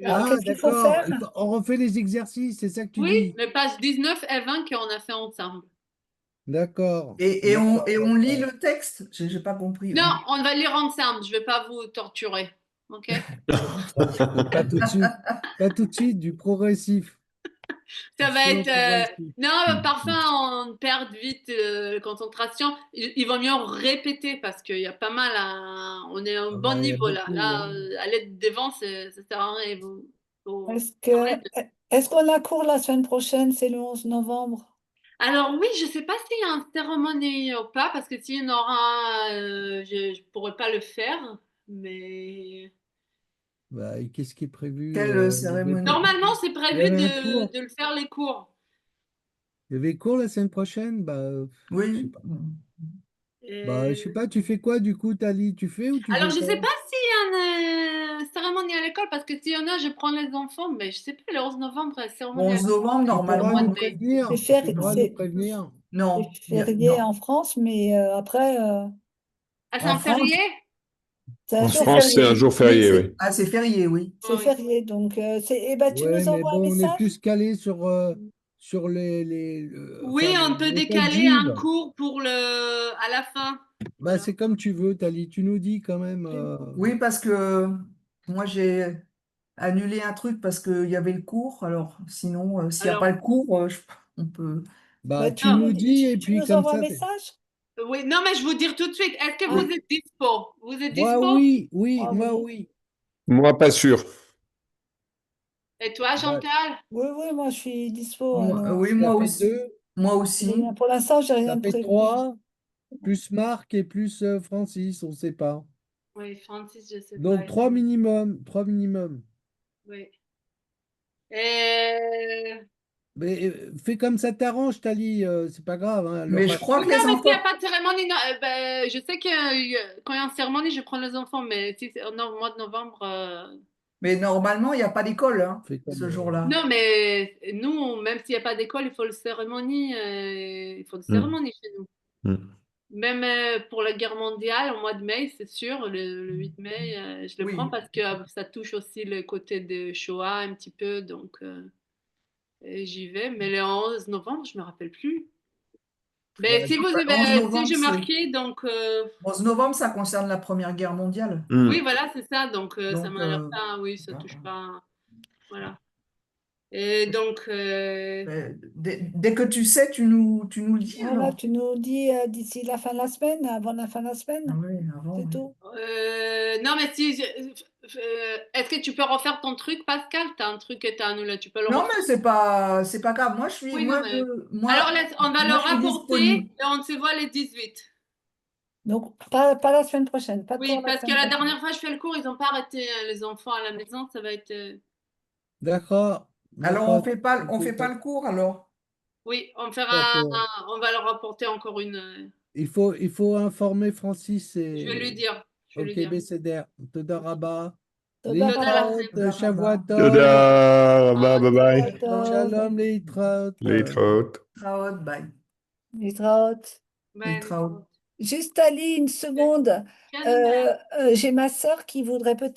Alors, Ah, qu'est-ce qu'il faut d'accord. faire? On refait les exercices, c'est ça que tu oui, dis. les pages 19 et 20 qu'on a fait ensemble. D'accord. Et D'accord, on lit d'accord. le texte? J'ai pas compris. Non, on va lire ensemble, je vais pas vous torturer, ok? Pas tout de suite. Pas tout de suite, du progressif. Ça va Selon être. progressif. Non, parfois on perd vite la concentration. Il vaut mieux répéter parce qu'il y a pas mal à. On est à un Ah bon bah, il y a niveau là. beaucoup, Là, hein. aller devant, ça sert à rien. Est-ce parler que, est-ce qu'on a cours la semaine prochaine? C'est le 11 novembre. Alors oui, je sais pas s'il y a une cérémonie ou pas parce que s'il y en aura, je pourrais pas le faire. Mais Bah, et qu'est-ce qui est prévu? Quelle Il y avait, cérémonie? normalement, c'est il y prévu avait un cours. de le faire les cours. Il y avait cours la semaine prochaine? Bah, je sais Oui. pas. Bah, je sais pas, tu fais quoi du coup, Tali? Tu fais ou tu Alors, fais je pas? sais pas s'il y a une cérémonie à l'école, parce que s'il y en a, je prends les enfants, mais je sais pas, le 11 novembre, la cérémonie à 11 l'école, novembre, Tu c'est au pourras mois nous de normalement. mai. prévenir. C'est Tu pourras nous prévenir. Non. férié Non. en France, mais après, Ah, c'est En un France, férié? c'est un En jour France, c'est un férié. jour oui, férié, oui. c'est férié, oui. Ah C'est oui. férié. Donc, eh ben, tu Ouais, nous mais envoies un bon, on est message? plus calé sur Oui, enfin, on peut les fêtes décaler un juives. cours pour à la fin. Bah, Voilà. c'est comme tu veux, Tali. Tu nous dis quand même. Oui, parce que moi j'ai annulé un truc parce qu'il y avait le cours. Alors, sinon, s'il n'y a pas Alors, le cours, on peut. Bah, Bah, tu non, nous dis et tu puis nous comme envoies un ça. message? oui, non, mais je vous dire tout de suite, est-ce que Oui. vous êtes dispo? Vous êtes Moi, dispo? oui, oui, Ah moi, oui. oui. Moi, pas sûr. Et toi, Bah, Chantal? Oui, oui, moi je suis dispo. Alors, Oui, ça moi fait aussi. deux, Moi aussi. pour l'instant, j'ai rien ça de fait prévu. trois, plus Marc et plus Francis, on ne sait pas. Oui, Francis, je sais pas. Donc trois minimum, trois minimum. Oui. Et... Mais fais comme ça t'arrange, Tali, c'est pas grave, hein, Mais je crois Oui, que non, les mais s'il n'y a enfants. pas de cérémonie, non, ben, je sais que quand il y a une cérémonie, je prends les enfants, mais si c'est au mois de novembre. Mais normalement, il n'y a pas d'école hein, Fais comme, ce jour-là. Non, mais nous, même s'il n'y a pas d'école, il faut le cérémonie. Il faut une Hmm. cérémonie chez nous. Hmm. Même pour la guerre mondiale, au mois de mai, c'est sûr, le 8 mai, je le prends Oui. parce que ça touche aussi le côté de Shoah un petit peu, donc j'y vais. Mais le 11 novembre, je ne me rappelle plus. Ben, ouais, si vous Le 11 avez, si novembre, j'ai marqué, donc 11 novembre, ça concerne la Première Guerre mondiale. oui, Hmm. voilà, c'est ça. Donc ça Donc, m'attire pas, oui, ça touche pas. Voilà. Et donc, Dès que tu sais, tu nous le dis Voilà, alors. tu nous dis d'ici la fin de la semaine, avant la fin de la Ah semaine, oui, avant, c'est oui. tout. non, mais si, est-ce que tu peux refaire ton truc, Pascal? T'as un truc que t'as annulé, tu peux le Non, refaire. mais c'est pas grave. Moi, je suis, Oui, non, mais. Alors, on va le moi, je suis rapporter disponible. et on se voit les 18. Donc, pas la semaine prochaine, pas de Oui, cours la parce que semaine la prochaine. dernière fois, je fais le cours, ils n'ont pas arrêté les enfants à la maison, ça va être. D'accord, Alors, d'accord. on fait pas le cours alors. Oui, on fera, D'accord. on va leur rapporter encore une. Il faut informer Francis Je vais lui et dire. Je vais lui OK, dire. בסדר. תודה רבה. תודה תודה רבה. לכם. להתראות, שבוע טוב. תודה רבה, ביי ביי. שבוע טוב. שלום, להתראות. להתראות. Raoult, bye. להתראות. Ben, להתראות. Juste Ali, une seconde. Canada. J'ai ma sœur qui voudrait peut-être